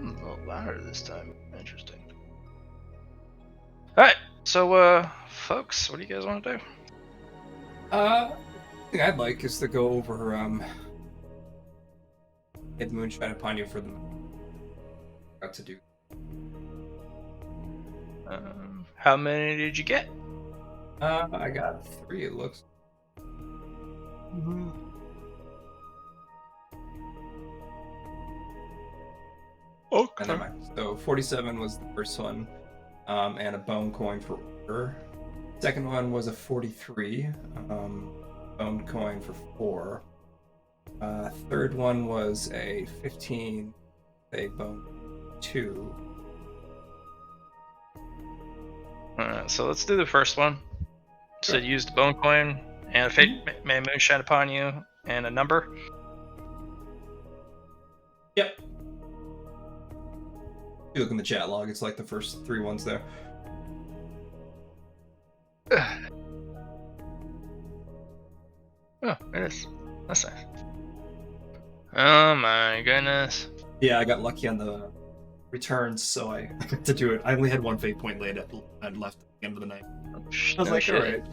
A little louder this time. Interesting. Alright, so, folks, what do you guys want to do? The thing I'd like is to go over, get moonshine upon you for them. Got to do. How many did you get? I got 3, it looks. Okay. Never mind. So 47 was the first one, and a bone coin for order. Second one was a 43, bone coin for 4. Third one was a 15, a bone 2. Alright, so let's do the first one. So Sure. use the bone coin and a fate may moonshine upon you and a number. Yep. You look in the chat log, it's like the first 3 ones there. Oh, it is. That's nice. Oh my goodness. Yeah, I got lucky on the returns, so I got to do it. I only had 1 fate point left at the end of the night. I was like, alright.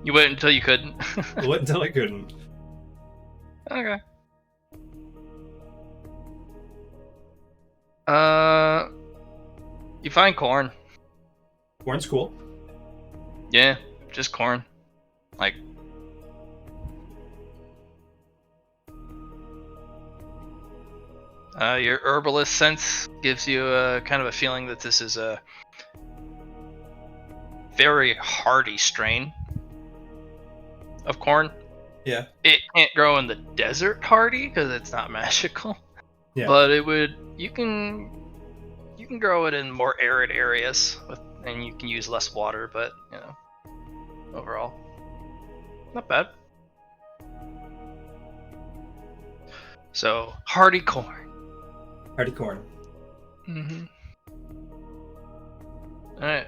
You waited until you couldn't. I waited until I couldn't. Okay. You find corn. Corn's cool. Yeah, just corn. Like, your herbalist sense gives you a kind of a feeling that this is a very hardy strain of corn. Yeah. It can't grow in the desert hardy because it's not magical. Yeah. But it would. You can grow it in more arid areas, and you can use less water. But overall, not bad. So hardy corn. Hardy corn. Mm-hmm. All right.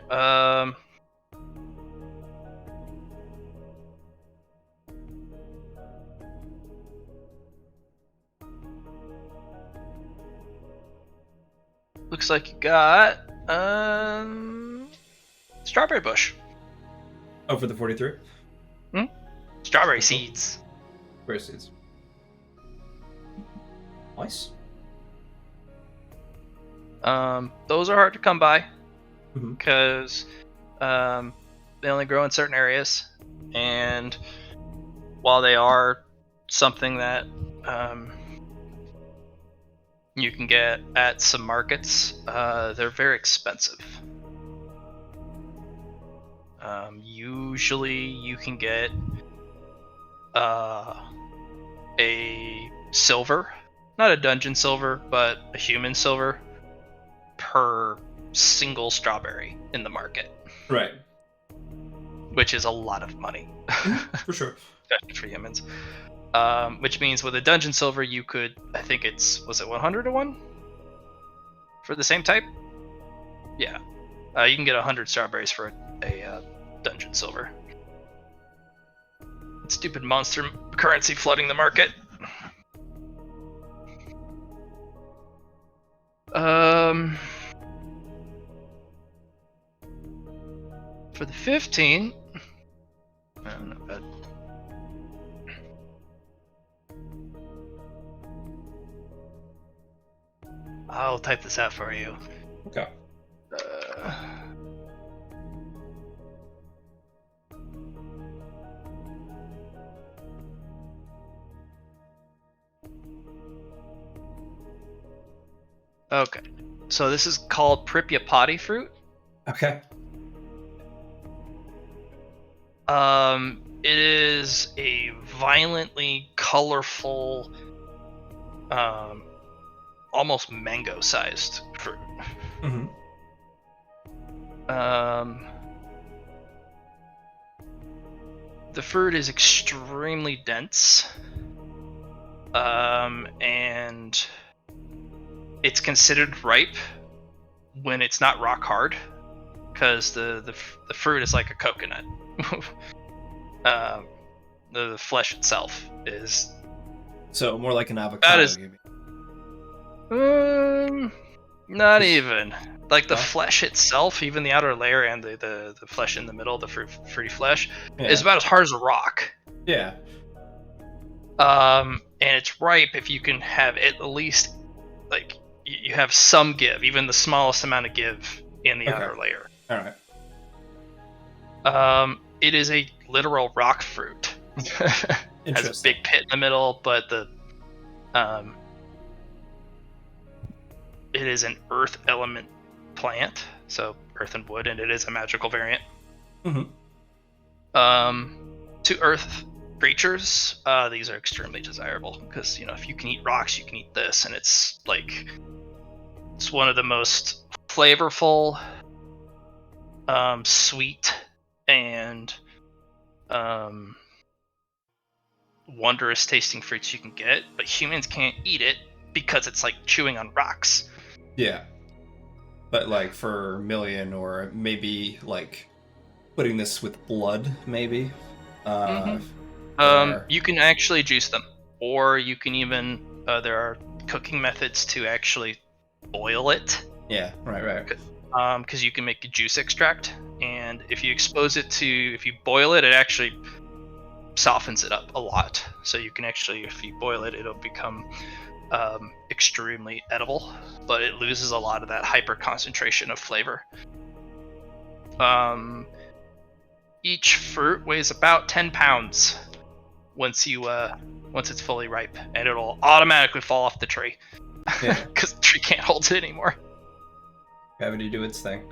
Looks like you got strawberry bush. Oh, for the 43? Strawberry seeds. Strawberry seeds. Nice. Those are hard to come by Mhm. because they only grow in certain areas, and while they are something that you can get at some markets, they're very expensive. Usually you can get a silver, not a dungeon silver, but a human silver per single strawberry in the market. Right. Which is a lot of money. For sure. Especially for humans. Which means with a dungeon silver you could, I think was it 100 to 1? For the same type? Yeah. You can get 100 strawberries for a dungeon silver. Stupid monster currency flooding the market. For the 15, not bad. I'll type this out for you. Okay. Okay, so this is called Pripyapati fruit. Okay. It is a violently colorful, almost mango-sized fruit. Mm-hmm. The fruit is extremely dense, and it's considered ripe when it's not rock hard, because the fruit is like a coconut. The flesh itself is So more like an avocado. That is- maybe. Not even. Like the No? flesh itself, even the outer layer and the flesh in the middle, the fruity flesh, is Yeah. about as hard as a rock. Yeah. And it's ripe if you can have at least, like, you have some give, even the smallest amount of give in the Okay. outer layer. All right. It is a literal rock fruit. Has a Interesting. big pit in the middle, but it is an earth element plant, so earth and wood, and it is a magical variant. Mm-hmm. To earth creatures, these are extremely desirable because if you can eat rocks, you can eat this, and it's one of the most flavorful, sweet, and wondrous tasting fruits you can get. But humans can't eat it because it's like chewing on rocks. Yeah. But like for million, or maybe like putting this with blood, maybe. You can actually juice them, or you can even there are cooking methods to actually boil it. Yeah, right. Because you can make a juice extract, and if you boil it, it actually softens it up a lot. So you can actually, if you boil it, it'll become extremely edible, but it loses a lot of that hyper concentration of flavor. Each fruit weighs about 10 pounds once it's fully ripe, and it'll automatically fall off the tree because the tree can't hold it anymore. Gravity do its thing.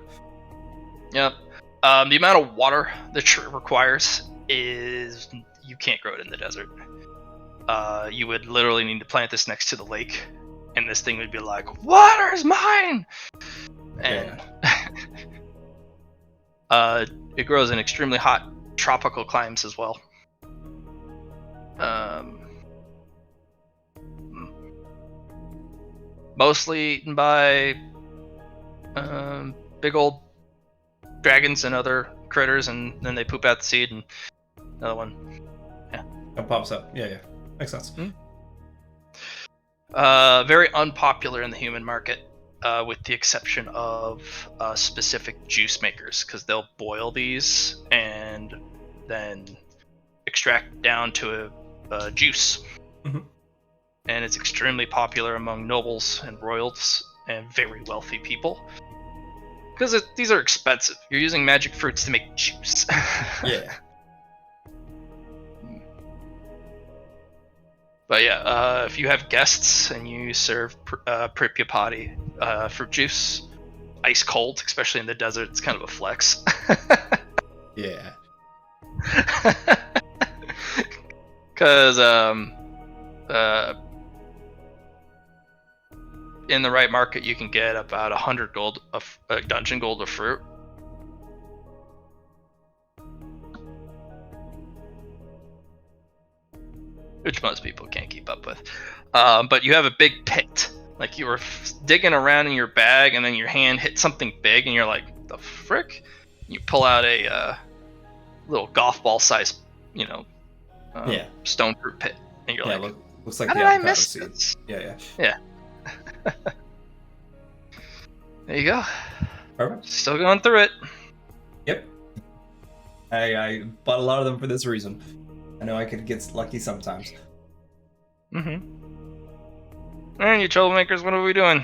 Yep. The amount of water the tree requires is you can't grow it in the desert. You would literally need to plant this next to the lake, and this thing would be like, "Water is mine!" And it grows in extremely hot tropical climes as well. Mostly eaten by big old dragons and other critters, and then they poop out the seed, and another one. Yeah. It pops up. Yeah. Makes sense. Very unpopular in the human market, with the exception of specific juice makers, because they'll boil these and then extract down to a juice. Mm-hmm. And it's extremely popular among nobles and royals and very wealthy people. Because these are expensive. You're using magic fruits to make juice. Yeah. But yeah, if you have guests and you serve Pripyapati fruit juice, ice cold, especially in the desert, it's kind of a flex. Yeah. Because in the right market, you can get about 100 gold of dungeon gold of fruit. Which most people can't keep up with. But you have a big pit. Like you were digging around in your bag, and then your hand hit something big, and you're like, "The frick!" You pull out a little golf ball size, stone fruit pit, and you're like, looks like "How the did I avocado miss seed. this?" Yeah. There you go. Perfect. Still going through it. Yep. I bought a lot of them for this reason. I know I could get lucky sometimes. Mm-hmm. And you troublemakers, what are we doing?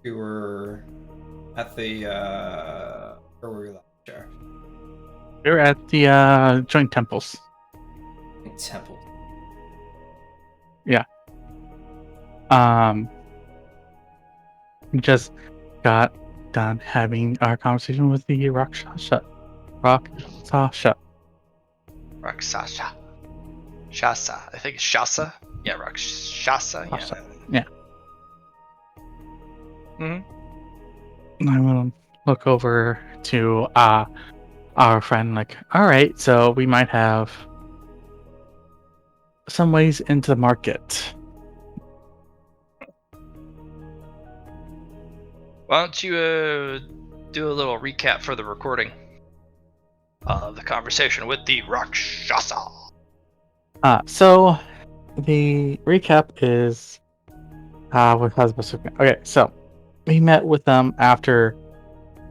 We were at the where were we last year? We're at the joint temples. Temple. Yeah. We just got done having our conversation with the Rakshasa. Rakshasa. Shasa. I think it's Shasa. Yeah, Rakshasa. Yeah. Mm-hmm. I will look over to our friend, like, all right, so we might have some ways into the market. Why don't you do a little recap for the recording of the conversation with the Rakshasa? So the recap is what was supposed to okay, so we met with them after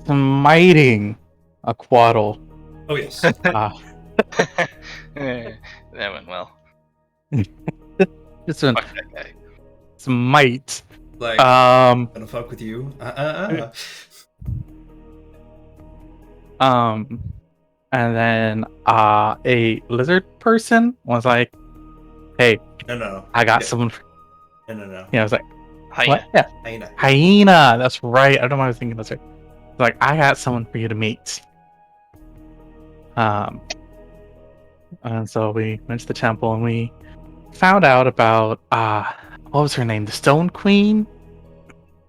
smiting a quaddle. Oh yes. Uh, that went well. just an Fuck that guy. smite. Like, Um, gonna fuck with you. and then a lizard person was like, "Hey, No. I got Yeah. someone." No. Yeah, I was like, Hyena. "What? Yeah, Hyena. hyena. That's right. I don't know why I was thinking that's right. It's like, I got someone for you to meet." And so we went to the temple and we found out about what was her name? The Stone Queen,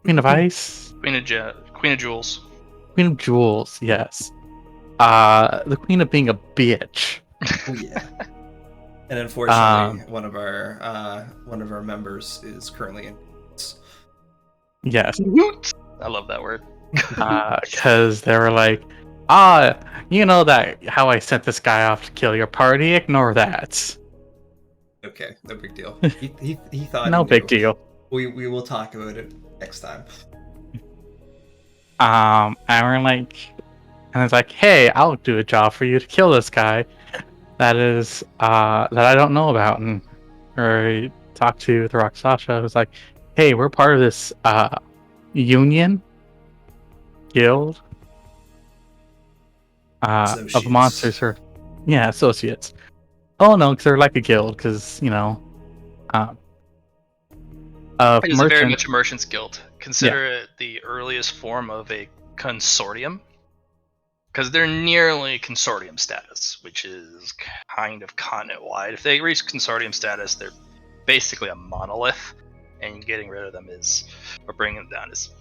Queen of Ice, Queen of Jewels. Queen of Jewels. Yes. The Queen of being a bitch. Oh yeah. And unfortunately, one of our members is currently in. Yes. I love that word. Because they were like, you know that how I sent this guy off to kill your party? Ignore that. Okay, no big deal. He thought No he big knew. deal. We will talk about it next time. And we're like, and it's like, hey, I'll do a job for you to kill this guy. That is, that I don't know about. And or talked to the Rakshasa, who's like, hey, we're part of this union guild of Associates. monsters, or yeah, associates. Oh no, because they're like a guild, because of It is a very merchant. much a merchant's guild. Consider it the earliest form of a consortium, because they're nearly consortium status, which is kind of continent-wide. If they reach consortium status, they're basically a monolith, and getting rid of them or bringing them down is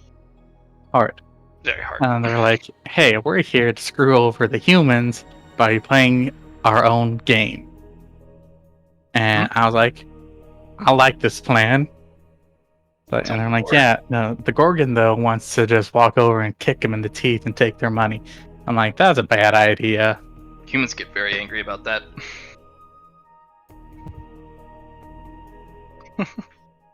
hard. very hard. And they're like, hey, we're here to screw over the humans by playing our own game. And I was like, I like this plan. But, and they're like, yeah, no, the Gorgon, though, wants to just walk over and kick him in the teeth and take their money. I'm like, that's a bad idea. Humans get very angry about that.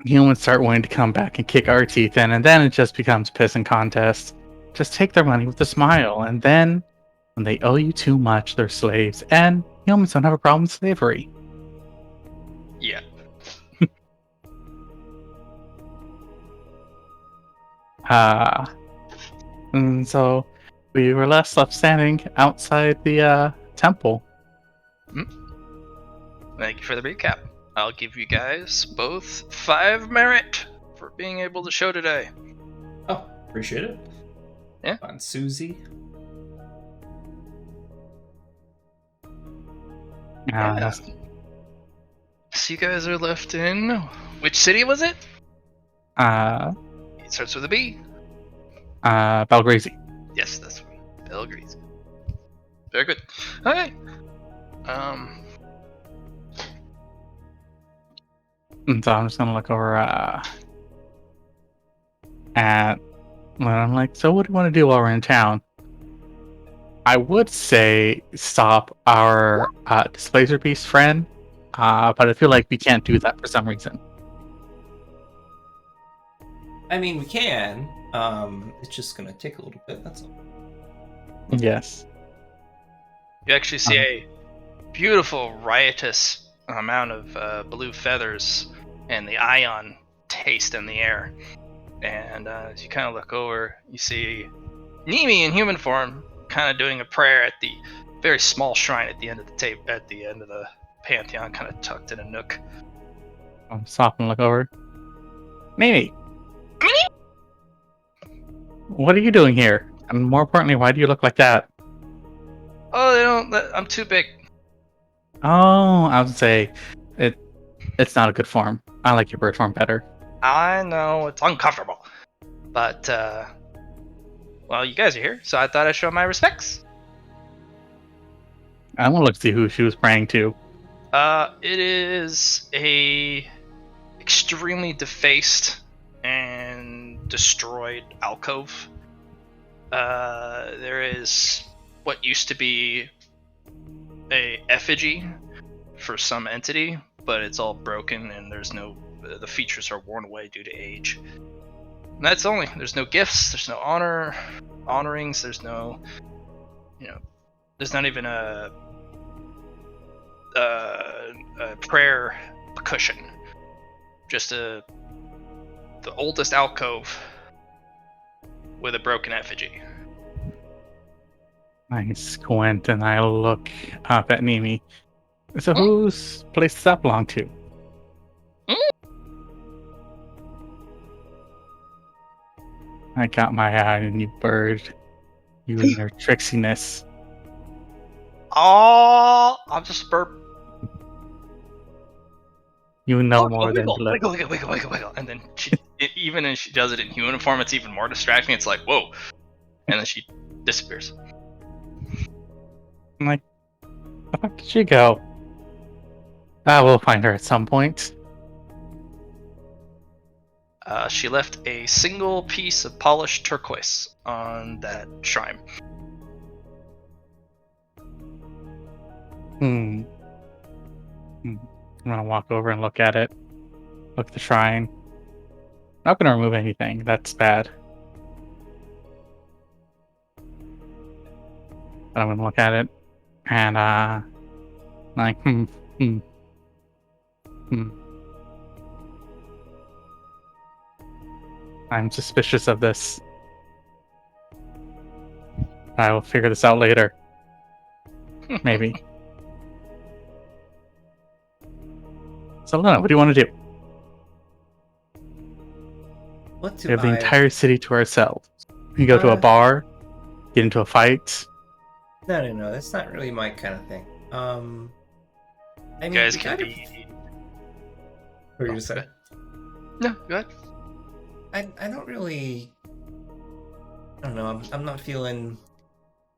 Humans start wanting to come back and kick our teeth in, and then it just becomes pissing contest. Just take their money with a smile, and then when they owe you too much, they're slaves, and humans don't have a problem with slavery. Yeah. And so we were left standing outside the temple. Thank you for the recap. I'll give you guys both 5 merit for being able to show today. Oh, appreciate it. Yeah. On Susie. Yeah. So you guys are left in which city was it? It starts with a B. Belgrazi. Yes, that's one. Belgrazi. Very good. Okay. And so I'm just gonna look over at when I'm like, so what do you want to do while we're in town? I would say stop our displacer beast friend, but I feel like we can't do that for some reason. I mean, we can. It's just gonna take a little bit. That's all. Yes. You actually see a beautiful, riotous amount of blue feathers and the ion taste in the air. And as you kind of look over, you see Nemi in human form, kind of doing a prayer at the very small shrine at the end of the at the end of the pantheon, kind of tucked in a nook. I'm stop and look over. Mimi, what are you doing here? And more importantly, why do you look like that? Oh, they don't. I'm too big. Oh, I would say it's not a good form. I like your bird form better. I know it's uncomfortable, but well, you guys are here, so I thought I'd show my respects. I want to look see who she was praying to. It is a extremely defaced and destroyed alcove. There is what used to be a effigy for some entity, but it's all broken and there's no. The features are worn away due to age. And that's only. There's no gifts. There's no honorings. There's no. There's not even a prayer cushion. Just the oldest alcove with a broken effigy. I squint and I look up at Mimi. So whose place does that belong to? I got my eye on you, bird. You and your tricksiness. Oh, I'm just burp. You know more than blood. Wiggle. And then even as she does it in human form, it's even more distracting. It's like, whoa. And then she disappears. I'm like, where the fuck did she go? We'll find her at some point. She left a single piece of polished turquoise on that shrine. I'm gonna walk over and look at it. Look at the shrine. Not gonna remove anything. That's bad. But I'm gonna look at it and like I'm suspicious of this. I will figure this out later. Maybe. So Luna, what do you want to do? What do We have the I... entire city to ourselves. We can go to a bar, get into a fight. No. That's not really my kind of thing. I mean, You guys we can gotta- be. What were you gonna say? No, go ahead. I don't really... I don't know. I'm not feeling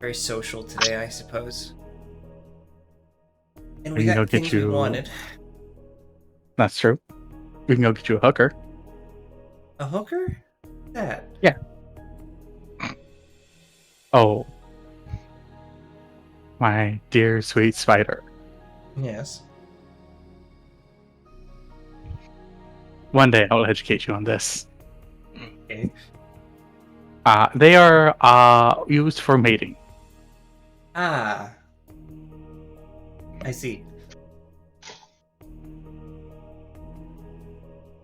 very social today, I suppose. And we We can go got get things we you- wanted. That's true. We can go get you a hooker. A hooker? That. Oh. My dear sweet spider. Yes. One day I will educate you on this. Okay. They are used for mating. Ah. I see.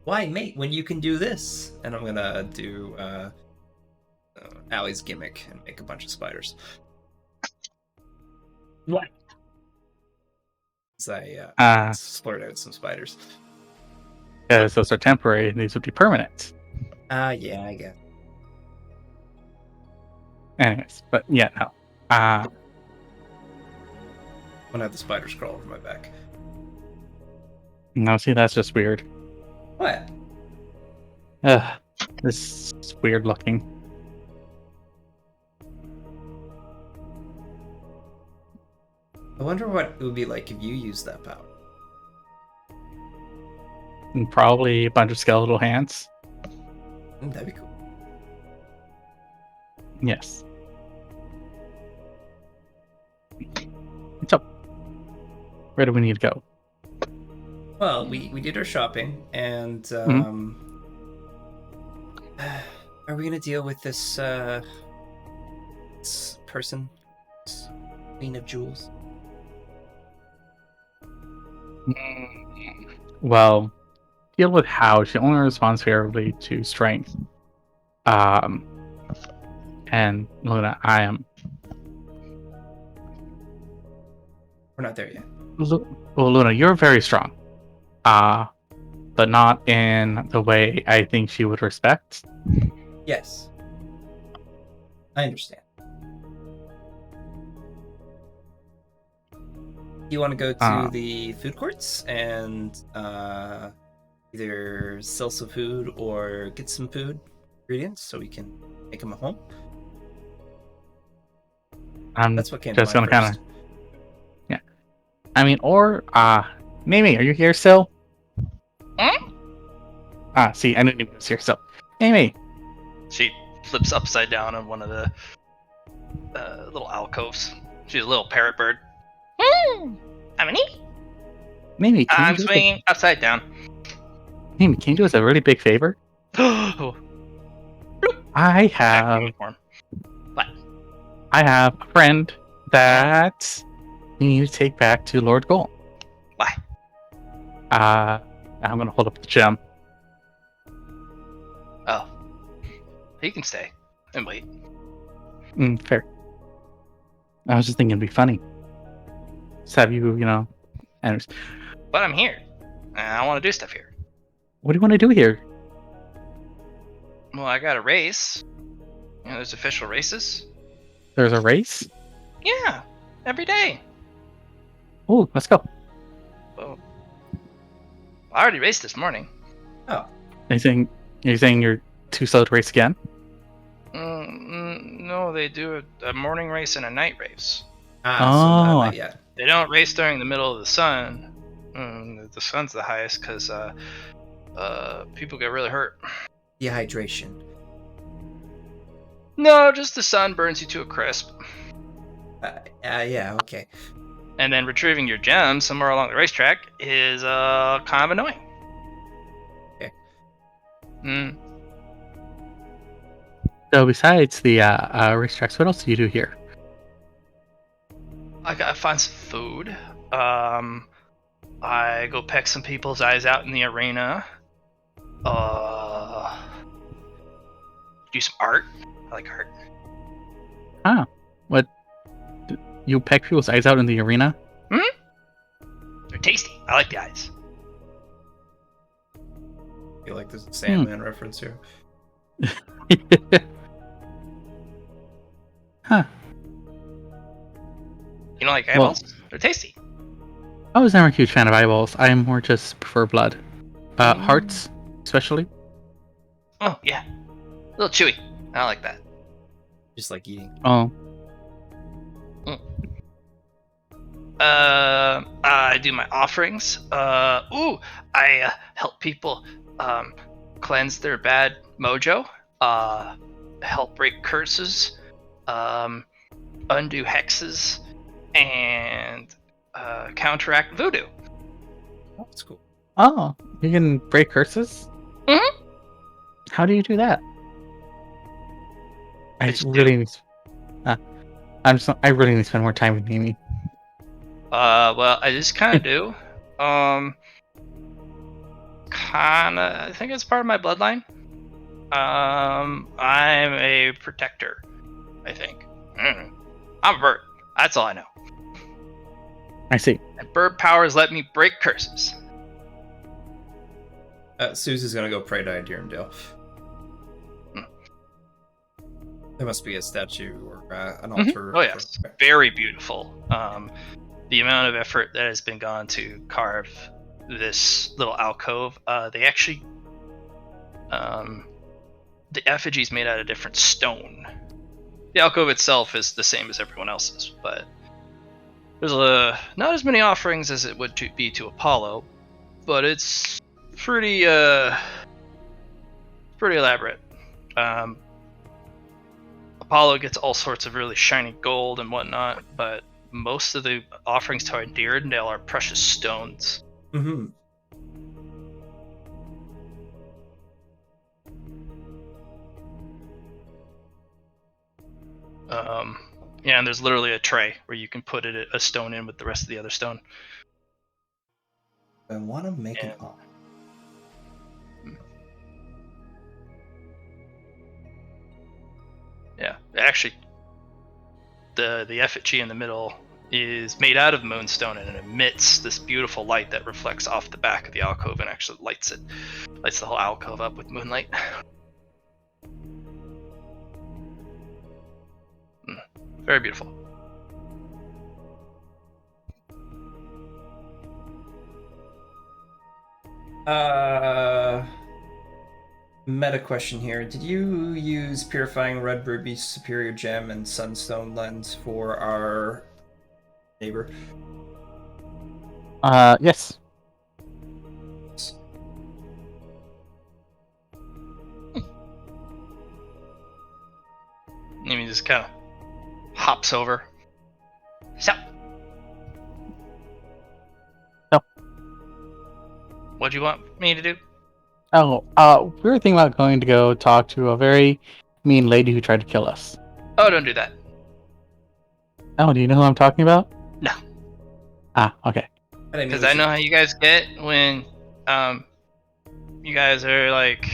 Why mate when you can do this? And I'm gonna do Allie's gimmick and make a bunch of spiders. What? So I Uh, splurt out some spiders. Because those are temporary and these would be permanent. Yeah, I guess. Anyways, but yeah, no. I'm gonna have the spiders crawl over my back. No, see, that's just weird. What? Ugh, this is weird looking. I wonder what it would be like if you used that power. And probably a bunch of skeletal hands. That'd be cool. Yes. So, where do we need to go? Well, we did our shopping, and Mm-hmm. are we gonna deal with this person, this Queen of Jewels? Well, deal with how she only responds favorably to strength. And Luna, I am. We're not there yet. Well, Luna, you're very strong. But not in the way I think she would respect. Yes, I understand. You want to go to the food courts and either sell some food or get some food ingredients so we can make them at home? I'm That's what came just to mind gonna first. Yeah. I mean, or Mimi, are you here still? See, I didn't even was here. So, Mimi, She flips upside down on one of the little alcoves. She's a little parrot bird. Maybe can I'm you do us swinging upside down. Maybe can you do us a really big favor? Oh, I back to have human form. What? I have a friend that we need to take back to Lord Goal. Why? I'm gonna hold up the gem. Oh, he can stay and wait. Fair. I was just thinking it'd be funny. Just have you, anyways. But I'm here. And I want to do stuff here. What do you want to do here? Well, I got a race. There's official races. There's a race? Yeah, every day. Oh, let's go. Well, I already raced this morning. Oh, You're saying you're too slow to race again? No, they do a morning race and a night race. so not Oh. yet. They don't race during the middle of the sun. The sun's the highest because people get really hurt. Dehydration. No, just the sun burns you to a crisp. Yeah, okay. And then retrieving your gems somewhere along the racetrack is kind of annoying. Okay. So besides the racetracks, what else do you do here? I gotta find some food. I go peck some people's eyes out in the arena. Do some art. I like art. Ah, what? You peck people's eyes out in the arena? They're tasty. I like the eyes. I feel like there's a Sandman reference here. Huh. You don't like eyeballs? They're tasty. I was never a huge fan of eyeballs. I more just prefer blood. Hearts, especially. Oh yeah, a little chewy. I like that. Just like eating. Oh, I do my offerings. I help people cleanse their bad mojo. Help break curses. Undo hexes, and counteract voodoo. Oh, that's cool. oh, you can break curses. Mhm. How do you do that? I just really need. I really need to spend more time with Mimi. Well, I just kind of do. I think it's part of my bloodline. I'm a protector, I think. I'm a bird. That's all I know. I see. And bird powers let me break curses. Susie's gonna go pray to Dirndale. Hmm. There must be a statue or an altar. Oh yes, very beautiful. The amount of effort that has been gone to carve this little alcove. They actually, the effigy's made out of different stone. The alcove itself is the same as everyone else's, but there's not as many offerings as it would be to Apollo, but it's pretty elaborate. Apollo gets all sorts of really shiny gold and whatnot, but most of the offerings to Dirndale are precious stones. Mm-hmm. Yeah, and there's literally a tray where you can put a stone in with the rest of the other stone. I want to make an offer. Yeah, actually, the effigy in the middle is made out of moonstone, and it emits this beautiful light that reflects off the back of the alcove and actually lights the whole alcove up with moonlight. Very beautiful. Meta question here. Did you use Purifying Red Ruby, Superior Gem, and Sunstone Lens for our neighbor? Yes. Amy just kind of hops over. So. What do you want me to do? Oh, we were thinking about going to go talk to a very mean lady who tried to kill us. Oh, don't do that. Oh, do you know who I'm talking about? No. Ah, okay. Because I know how you guys get when you guys are like,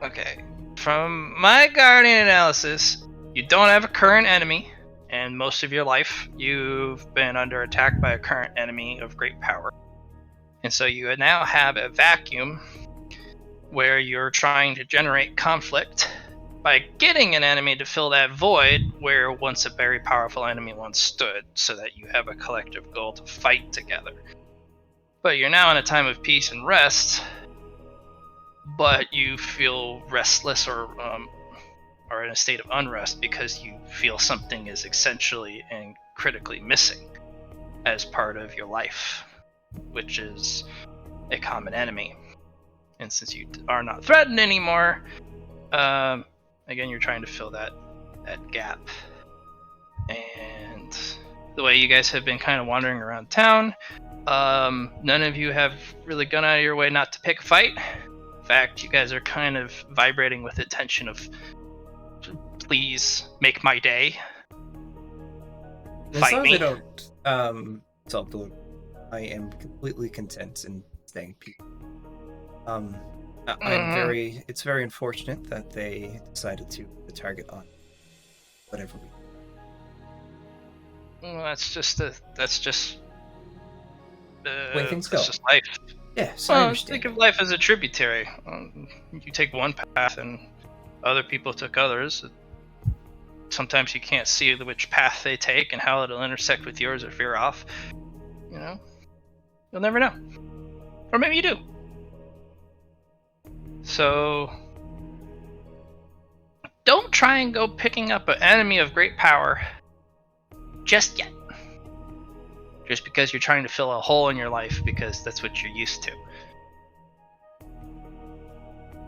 okay, from my guardian analysis, you don't have a current enemy, and most of your life you've been under attack by a current enemy of great power. And so you now have a vacuum where you're trying to generate conflict by getting an enemy to fill that void where once a very powerful enemy once stood, so that you have a collective goal to fight together. But you're now in a time of peace and rest, but you feel restless or in a state of unrest because you feel something is essentially and critically missing as part of your life, which is a common enemy. And since you are not threatened anymore, again, you're trying to fill that gap. And the way you guys have been kind of wandering around town, none of you have really gone out of your way not to pick a fight. In fact, you guys are kind of vibrating with the tension of, please make my day. As Fight long me. as I don't self-delude, I am completely content in staying peaceful. It's very unfortunate that they decided to put the target on whatever we. Well, that's just way things go. That's just life. Yes, I Well, understand. think of life as a tributary. You take one path, and other people took others. Sometimes you can't see which path they take and how it'll intersect with yours if you're off. You know, you'll never know, or maybe you do. So, don't try and go picking up an enemy of great power just yet. Just because you're trying to fill a hole in your life because that's what you're used to.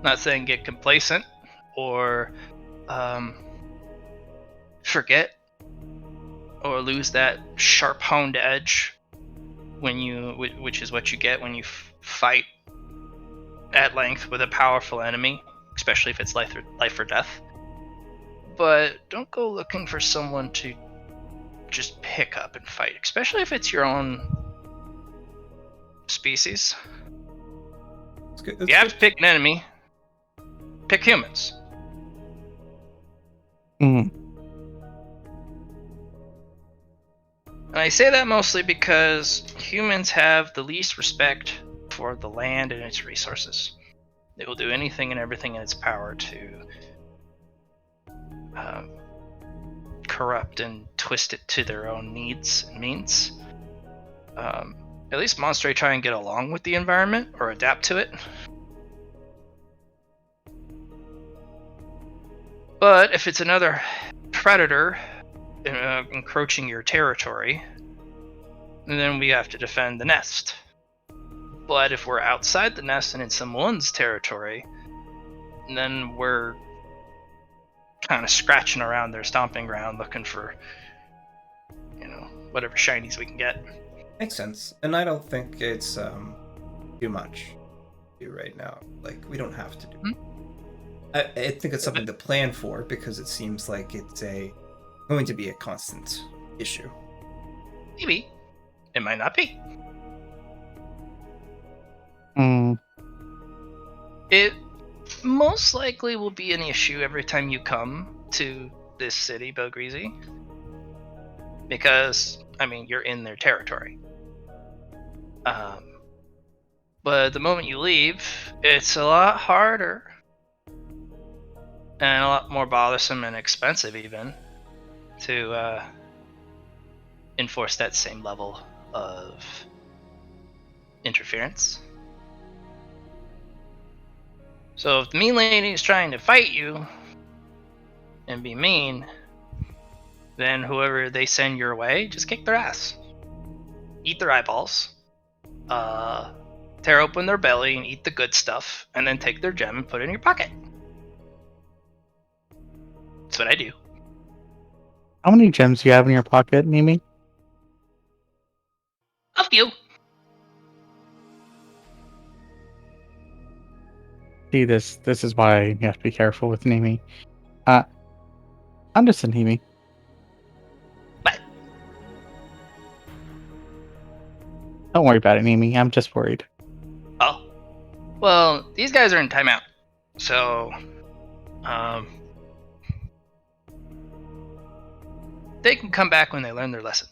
Not saying get complacent or forget or lose that sharp-honed edge which is what you get when you fight at length with a powerful enemy, especially if it's life or death. But don't go looking for someone to just pick up and fight, especially if it's your own species. That's you have to pick an enemy. Pick humans. Mm. And I say that mostly because humans have the least respect for the land and its resources. They will do anything and everything in its power to corrupt and twist it to their own needs and means. At least monsters try and get along with the environment or adapt to it. But if it's another predator encroaching your territory, then we have to defend the nest. But if we're outside the nest and in someone's territory, then we're kind of scratching around their stomping ground looking for, whatever shinies we can get. Makes sense. And I don't think it's too much to do right now. Like, we don't have to do it. I think it's something to plan for because it seems like it's going to be a constant issue. Maybe. It might not be. It most likely will be an issue every time you come to this city, Belgreasy. Because, you're in their territory. But the moment you leave, it's a lot harder and a lot more bothersome and expensive even to enforce that same level of interference. So if the mean lady is trying to fight you and be mean, then whoever they send your way, just kick their ass. Eat their eyeballs. Tear open their belly and eat the good stuff, and then take their gem and put it in your pocket. That's what I do. How many gems do you have in your pocket, Mimi? A few. See, this is why you have to be careful with Nimi. Understand, Nimi. But Don't worry about it, Nimi. I'm just worried. oh, well, these guys are in timeout, so they can come back when they learn their lesson.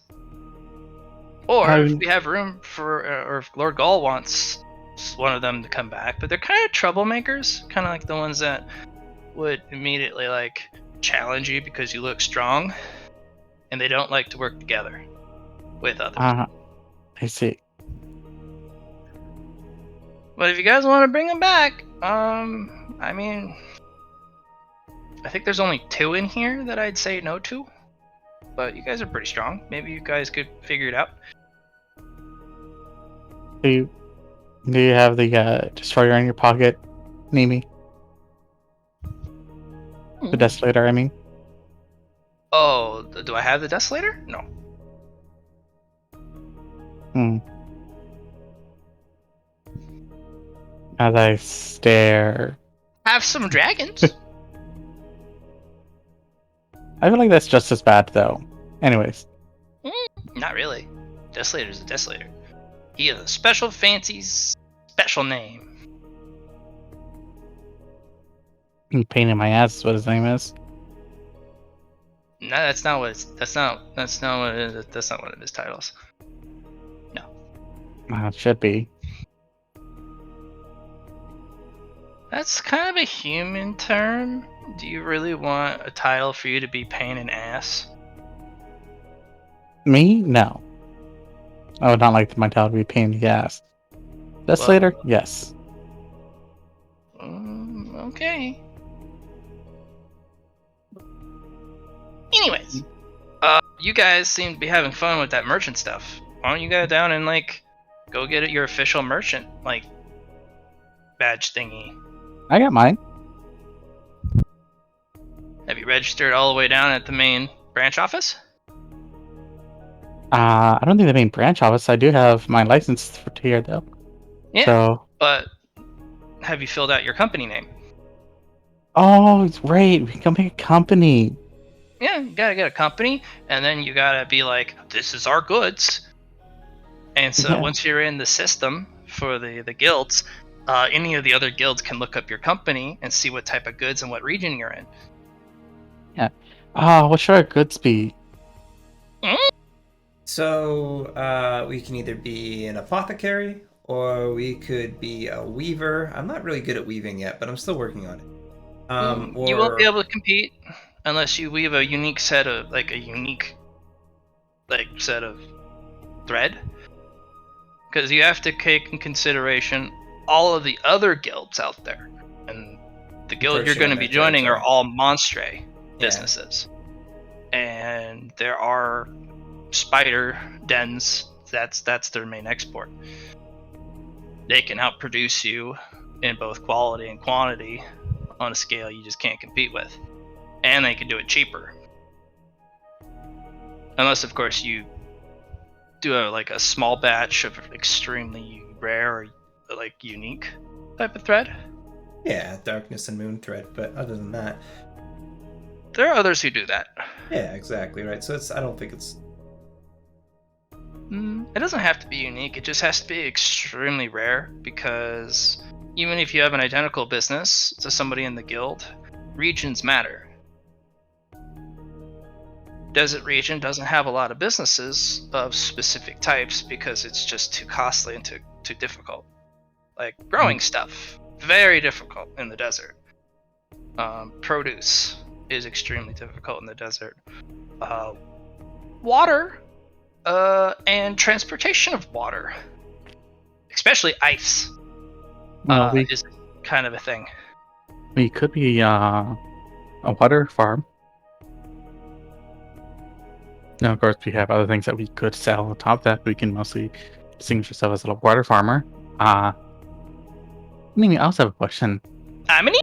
Or if we have room for, or if Lord Gaul wants one of them to come back, but they're kind of troublemakers, kind of like the ones that would immediately like challenge you because you look strong, and they don't like to work together with others. I see. But if you guys want to bring them back, I mean, I think there's only 2 in here that I'd say no to. But you guys are pretty strong. Maybe you guys could figure it out. Do you have the destroyer in your pocket, Nimi? The Desolator, I mean. Oh, do I have the Desolator? No. As I stare. Have some dragons. I feel like that's just as bad, though. Anyways. Not really. Desolator's a Desolator. He has a special fancy special name. Pain in my ass is what his name is. No, that's not what it's. That's not what it is. That's not one of his titles. No. It should be. That's kind of a human term. Do you really want a title for you to be pain in ass? Me? No. I would not like my title to be pain in the ass. Desolator? Well, yes. Okay. Anyways, you guys seem to be having fun with that merchant stuff. Why don't you go down and go get your official merchant badge thingy? I got mine. Have you registered all the way down at the main branch office? I don't think the main branch office. I do have my license for here though. Yeah. So. But have you filled out your company name? Oh, right. We can make a company. Yeah, you gotta get a company, and then you gotta be like, this is our goods. And so once you're in the system for the guilds, any of the other guilds can look up your company and see what type of goods and what region you're in. Yeah. What should our goods be? So, we can either be an apothecary, or we could be a weaver. I'm not really good at weaving yet, but I'm still working on it. You won't be able to compete unless you weave a unique set of set of thread, because you have to take in consideration all of the other guilds out there, and the guild you're going to be joining are all monstre businesses, and there are spider dens. That's their main export. They can outproduce you in both quality and quantity on a scale you just can't compete with. And they can do it cheaper. Unless, of course, you do a small batch of extremely rare or unique type of thread. Yeah, darkness and moon thread, but other than that... There are others who do that. Yeah, exactly, right. So I don't think it's... It doesn't have to be unique, it just has to be extremely rare, because even if you have an identical business to somebody in the guild, regions matter. Desert region doesn't have a lot of businesses of specific types because it's just too costly and too difficult. Like growing stuff, very difficult in the desert. Produce is extremely difficult in the desert. Water and transportation of water, especially ice, is kind of a thing. We could be a water farm. Now, of course, we have other things that we could sell on top of that. We can mostly distinguish ourselves as a water farmer. I also have a question. How many?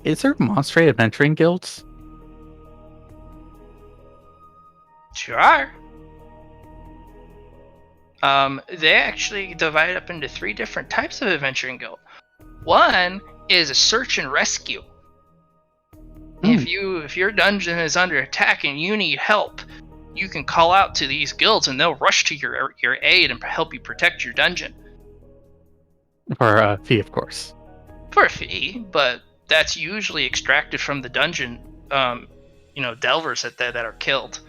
Is there monstrous adventuring guilds? Sure are. They actually divide up into 3 different types of adventuring guild. One is a search and rescue. If your dungeon is under attack and you need help, you can call out to these guilds and they'll rush to your aid and help you protect your dungeon. For a fee, of course. For a fee, but that's usually extracted from the dungeon, delvers that are killed.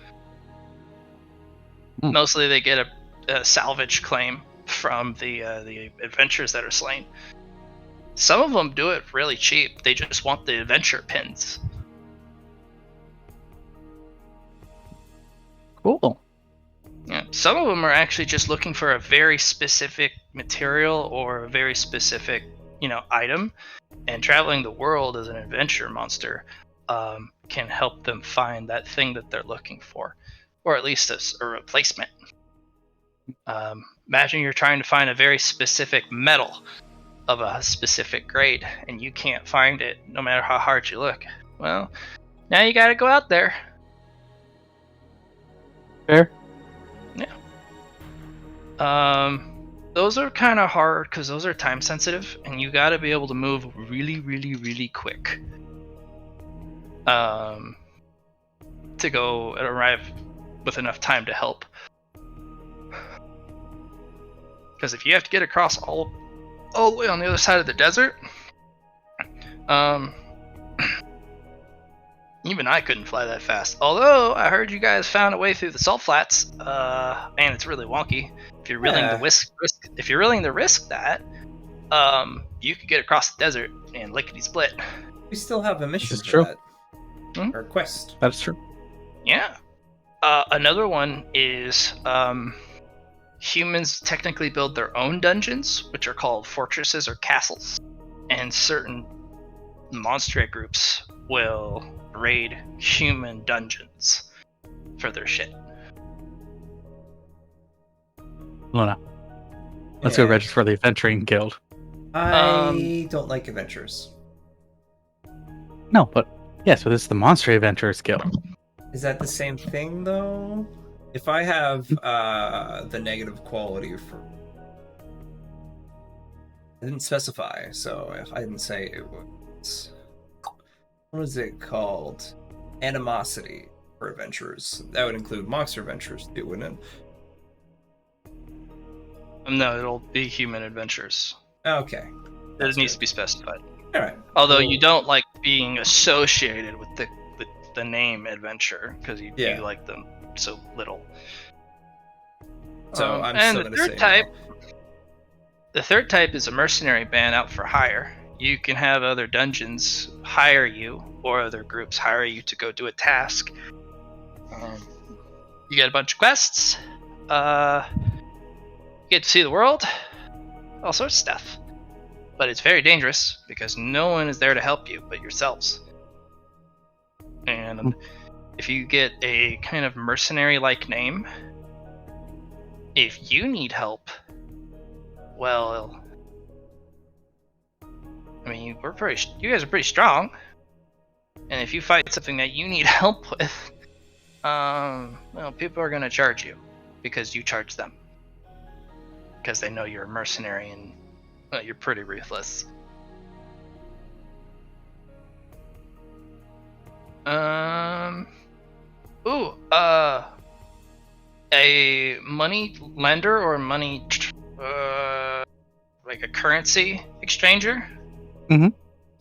Mostly they get a salvage claim from the adventurers that are slain. Some of them do it really cheap. They just want the adventure pins. Cool. Yeah, some of them are actually just looking for a very specific material or a very specific, item. And traveling the world as an adventure monster can help them find that thing that they're looking for, or at least a replacement. Imagine you're trying to find a very specific metal of a specific grade, and you can't find it no matter how hard you look. Well, now you got to go out there. Fair. Yeah. Those are kind of hard because those are time sensitive, and you got to be able to move really, really, really quick. To go and arrive with enough time to help. Because if you have to get across all the way on the other side of the desert, even I couldn't fly that fast. Although I heard you guys found a way through the salt flats, and it's really wonky. If you're willing to risk that, you could get across the desert and lickety split. We still have a mission for true. that. Or a quest. That's true. Yeah. Another one is humans technically build their own dungeons, which are called fortresses or castles, and certain monster groups will raid human dungeons for their shit. Luna, let's go register for the Adventuring Guild. I don't like adventures. No, but yeah, so this is the Monster Adventurers Guild. Is that the same thing, though? If I have the negative quality for... I didn't specify, so if I didn't say it was... What is it called? Animosity for adventurers. That would include monster adventures too, wouldn't it? No, it'll be human adventures. Okay. It needs to be specified. Alright. Although you don't like being associated with the name adventure, because you like them so little. So I'm and still the gonna third say type, the third type is a mercenary band out for hire. You can have other dungeons hire you, or other groups hire you to go do a task. You get a bunch of quests. You get to see the world, all sorts of stuff. But it's very dangerous because no one is there to help you but yourselves. And if you get a kind of mercenary-like name, if you need help, well, I mean, you guys are pretty strong. And if you fight something that you need help with, people are gonna charge you because you charge them. Because they know you're a mercenary and you're pretty ruthless. A money lender or money, like a currency exchanger. Mm-hmm. You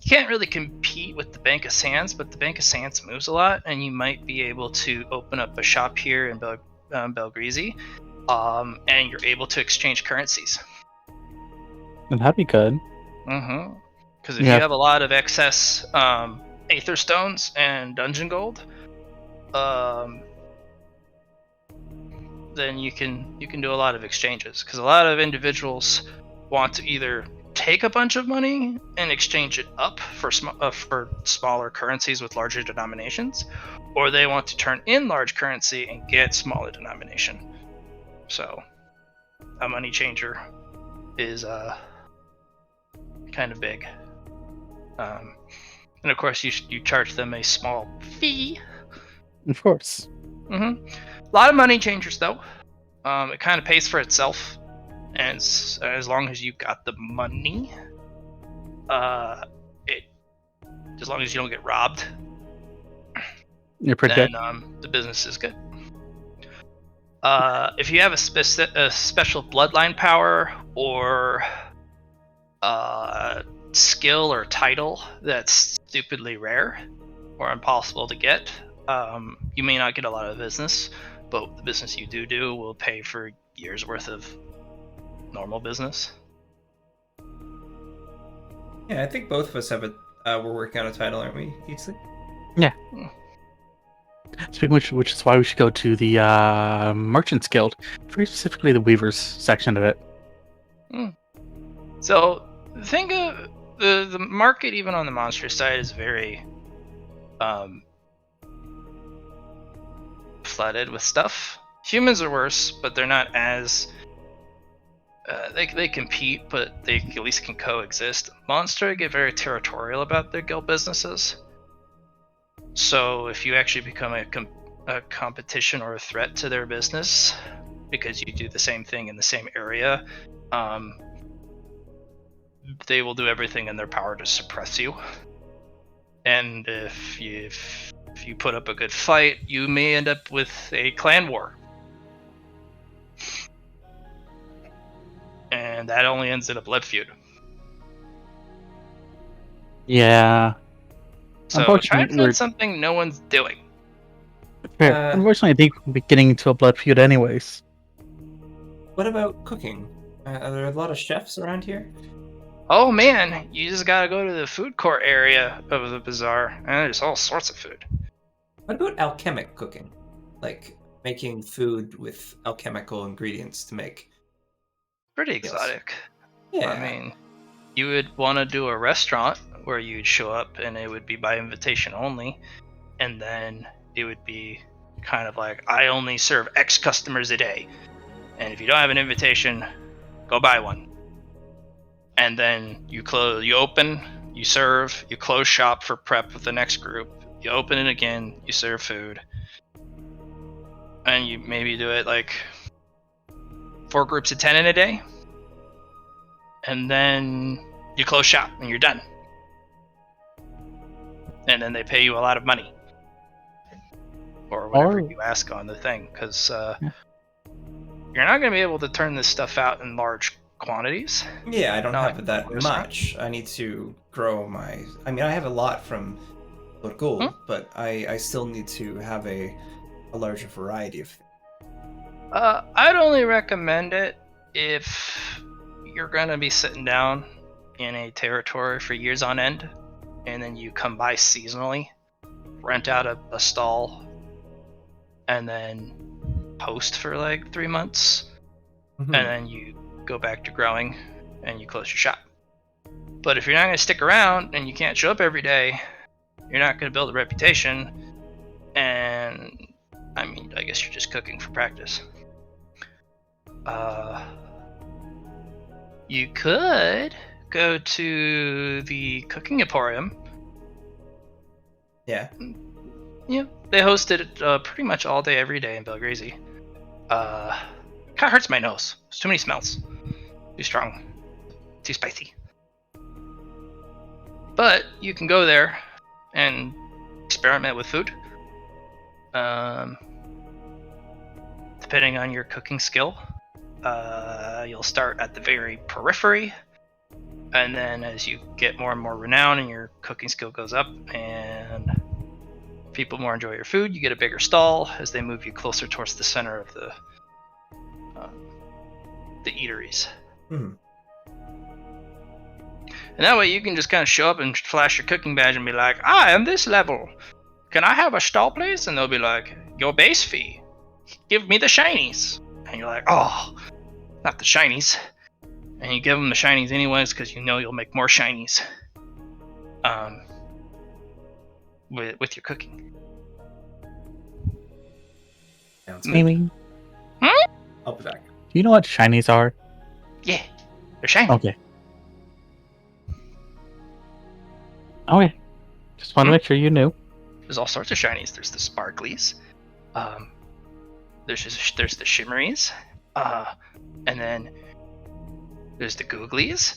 can't really compete with the Bank of Sands, but the Bank of Sands moves a lot, and you might be able to open up a shop here in Belgreasy, and you're able to exchange currencies. And that'd be good. Mm-hmm. Because if you have a lot of excess Aether Stones and Dungeon Gold, then you can do a lot of exchanges. Because a lot of individuals want to either take a bunch of money and exchange it up for smaller currencies with larger denominations, or they want to turn in large currency and get smaller denomination. So a money changer is kind of big. And of course, you charge them a small fee. Of course. Mm-hmm. A lot of money changers, though. It kind of pays for itself, and as long as you got the money. as long as you don't get robbed, You're pretty then good. the business is good. If you have a special bloodline power or skill or title that's stupidly rare or impossible to get, you may not get a lot of business, but the business you do will pay for years worth of normal business. Yeah, I think both of us have we're working on a title, aren't we, Keatsley? Yeah. Speaking of which is why we should go to the Merchants Guild, very specifically the Weavers section of it. So think of the market, even on the monster side, is very flooded with stuff. Humans are worse, but they're not as they compete, but they at least can coexist. Monster get very territorial about their guild businesses. So if you actually become a competition or a threat to their business because you do the same thing in the same area, they will do everything in their power to suppress you. And if you put up a good fight, you may end up with a clan war. And that only ends in a blood feud. Yeah. So try to find something no one's doing. Fair. Unfortunately, I think we'll be getting into a blood feud anyways. What about cooking? Are there a lot of chefs around here? Oh man, you just gotta go to the food court area of the bazaar, and there's all sorts of food. What about alchemic cooking? Like making food with alchemical ingredients to make. Pretty exotic. Yeah. I mean, you would want to do a restaurant where you'd show up and it would be by invitation only, and then it would be kind of like, I only serve X customers a day, and if you don't have an invitation, go buy one. And then you open, you serve, you close shop for prep with the next group, you open it again, you serve food, and you maybe do it like 4 groups of 10 in a day, and then you close shop and you're done. And then they pay you a lot of money, or whatever you ask on the thing, because you're not going to be able to turn this stuff out in large quantities. Yeah, I don't have that much. I need to grow my. I mean, I have a lot from Gold, but I still need to have a larger variety of things. I'd only recommend it if you're going to be sitting down in a territory for years on end, and then you come by seasonally, rent out a stall, and then host for like 3 months, and then you go back to growing and you close your shop. But if you're not going to stick around and you can't show up every day, you're not going to build a reputation, and I mean, I guess you're just cooking for practice. You could go to the Cooking Emporium. Yeah. Yeah, they host it pretty much all day, every day in Belgrazi. Kind of hurts my nose. There's too many smells. Too strong. Too spicy. But you can go there and experiment with food. Depending on your cooking skill, you'll start at the very periphery, and then as you get more and more renown and your cooking skill goes up and people more enjoy your food, you get a bigger stall as they move you closer towards the center of the eateries. And that way you can just kind of show up and flash your cooking badge and be like, I am this level. Can I have a stall, please? And they'll be like, your base fee. Give me the shinies. And you're like, oh, not the shinies. And you give them the shinies anyways because you know you'll make more shinies with your cooking. Amy? I'll be back. Do you know what shinies are? Yeah, they're shiny. Okay. Just want to make sure you knew. There's all sorts of shinies. There's the sparklies. There's the shimmeries. And then there's the googlies.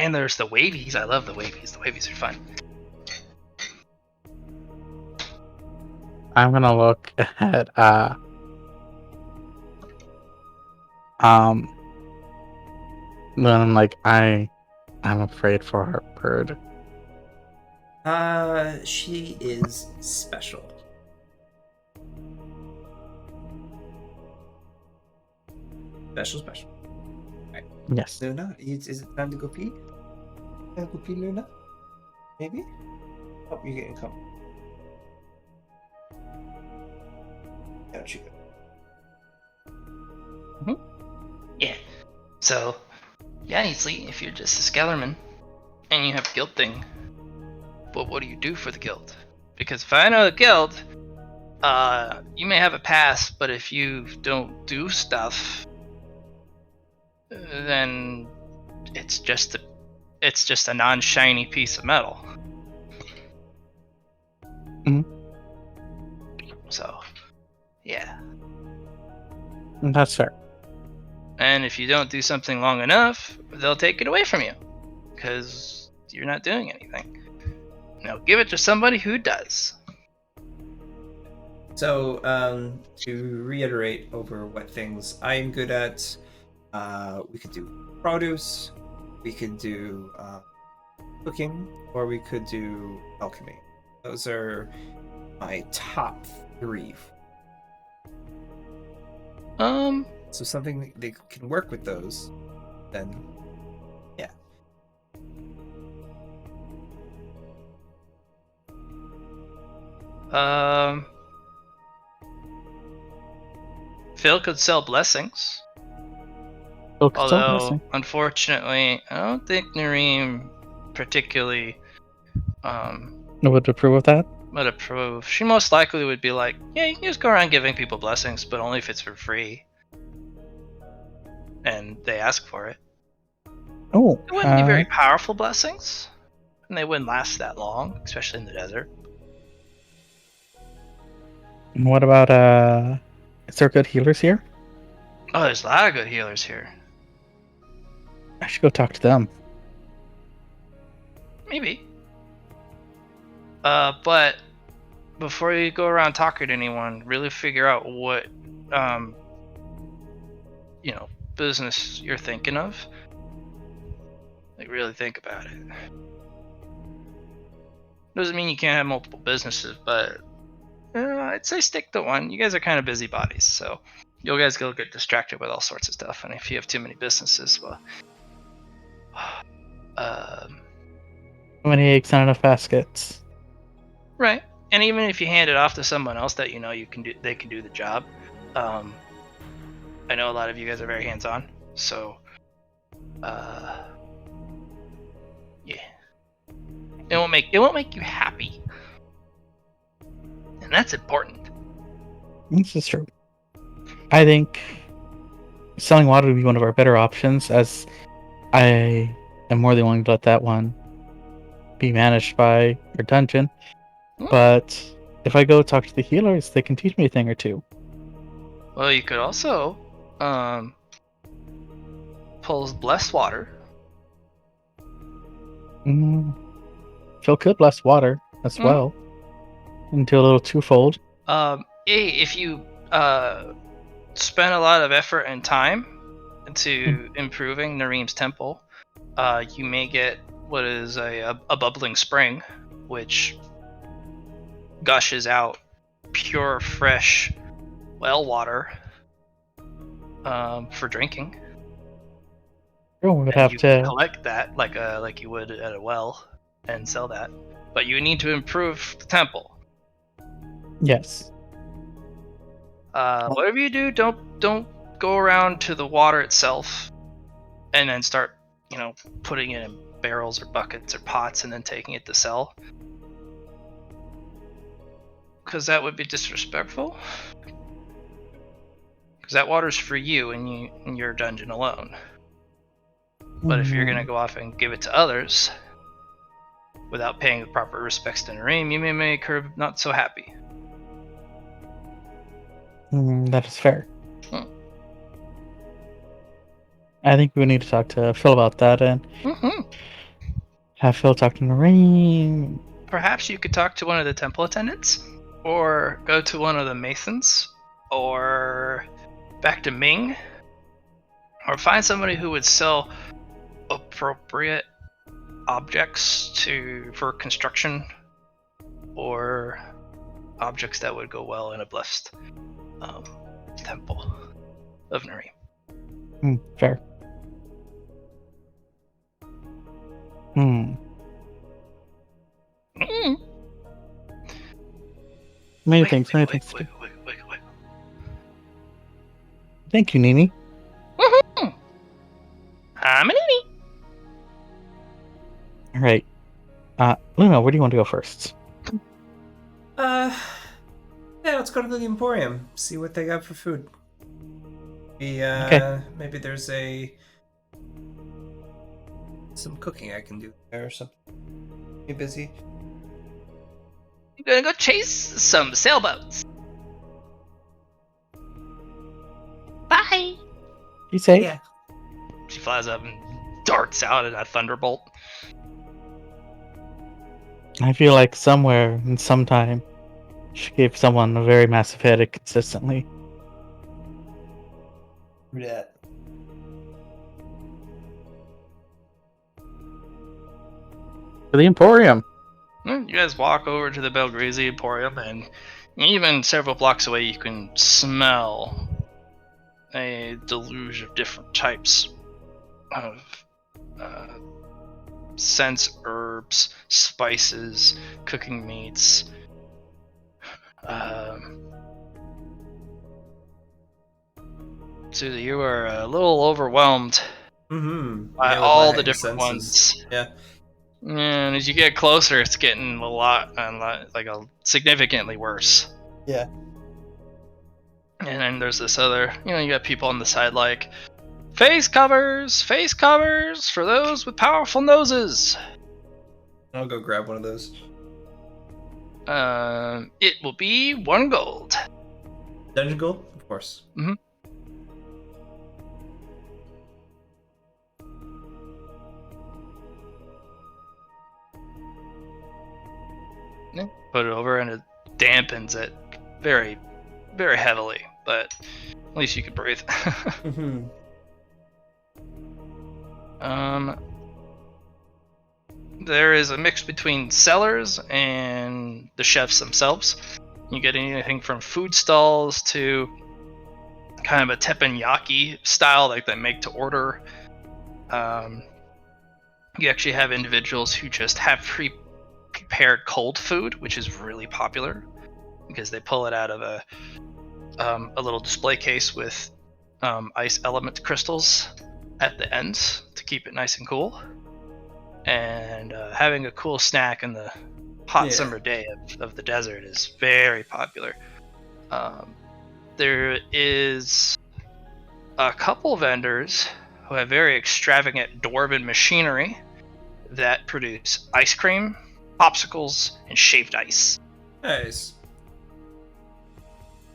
And there's the wavies. I love the wavies. The wavies are fun. I'm gonna look at then I'm like I'm afraid for our bird. She is special. Special. Right. Yes. Luna, is it time to go pee? Can I go pee, Luna? Maybe? Oh, you're getting comfy. Don't you go. Yeah. So, yeah, Easley, if you're just a Skellerman and you have a guild thing, but what do you do for the guild? Because if I know the guild, you may have a pass, but if you don't do stuff, then it's just a non-shiny piece of metal. Mhm. So, yeah. That's fair. And if you don't do something long enough, they'll take it away from you because you're not doing anything. Now give it to somebody who does. So, to reiterate over what things I'm good at, we could do produce, we could do cooking, or we could do alchemy. Those are my top 3. So something they can work with those, then yeah. Phil could sell blessings. Although, unfortunately, I don't think Nareem particularly would approve of that. would approve. She most likely would be like, yeah, you can just go around giving people blessings, but only if it's for free. And they ask for it. Oh, It wouldn't be very powerful blessings, and they wouldn't last that long, especially in the desert. What about is there good healers here? Oh, there's a lot of good healers here. I should go talk to them. Maybe. But before you go around talking to anyone, really figure out what business you're thinking of. Like, really think about it. Doesn't mean you can't have multiple businesses, but I'd say stick to one. You guys are kind of busybodies, so you guys will get distracted with all sorts of stuff. And if you have too many businesses, well, How many eggs not enough baskets? right. And even if you hand it off to someone else that they can do the job. I know a lot of you guys are very hands-on, so yeah, it won't make you happy, and that's important. This is true. I think selling water would be one of our better options, as I am more than willing to let that one be managed by our dungeon. But if I go talk to the healers, they can teach me a thing or two. Well, you could also pull blessed water. Phil could bless water as well. And do a little twofold. If you spend a lot of effort and time into improving Nareem's temple, you may get what is a bubbling spring, which gushes out pure, fresh well water for drinking. We would and have you to collect that like you would at a well and sell that, but you need to improve the temple. Yes. Whatever you do, don't go around to the water itself and then start putting it in barrels or buckets or pots and then taking it to sell, because that would be disrespectful, because that water's for you and you in your dungeon alone. But if you're gonna go off and give it to others without paying the proper respects to Nareem, you may make her not so happy. That is fair. I think we need to talk to Phil about that, and Have Phil talk to Noreen. Perhaps you could talk to one of the temple attendants, or go to one of the masons, or back to Ming, or find somebody who would sell appropriate objects for construction, or objects that would go well in a blessed temple of Nuri. Fair. Many things. Wait. Thank you, Nini. Woohoo! I'm a Nini. All right. Luna, where do you want to go first? Yeah, let's go to the Emporium. See what they got for food. Okay. Maybe there's some cooking I can do there or something. You busy? I'm gonna go chase some sailboats. Bye. You say? Yeah. She flies up and darts out in a thunderbolt. I feel like somewhere and sometime she gave someone a very massive headache consistently. Yeah. For the Emporium. You guys walk over to the Belgrazi Emporium, and even several blocks away, you can smell a deluge of different types of scents, herbs, spices, cooking meats. Susie, you are a little overwhelmed by all the different ones. Yeah. And as you get closer, it's getting significantly worse. Yeah. And then there's this other, you got people on the side like, face covers for those with powerful noses. I'll go grab one of those. It will be 1 gold. Dungeon gold? Of course. Mm-hmm. Yeah, put it over and it dampens it very, very heavily, but at least you can breathe. Mm-hmm. There is a mix between sellers and the chefs themselves. You get anything from food stalls to kind of a teppanyaki style, like they make to order. You actually have individuals who just have prepared cold food, which is really popular because they pull it out of a little display case with ice element crystals at the ends to keep it nice and cool. And having a cool snack in the hot summer day of the desert is very popular. There is a couple vendors who have very extravagant dwarven machinery that produce ice cream, popsicles, and shaved ice. Nice.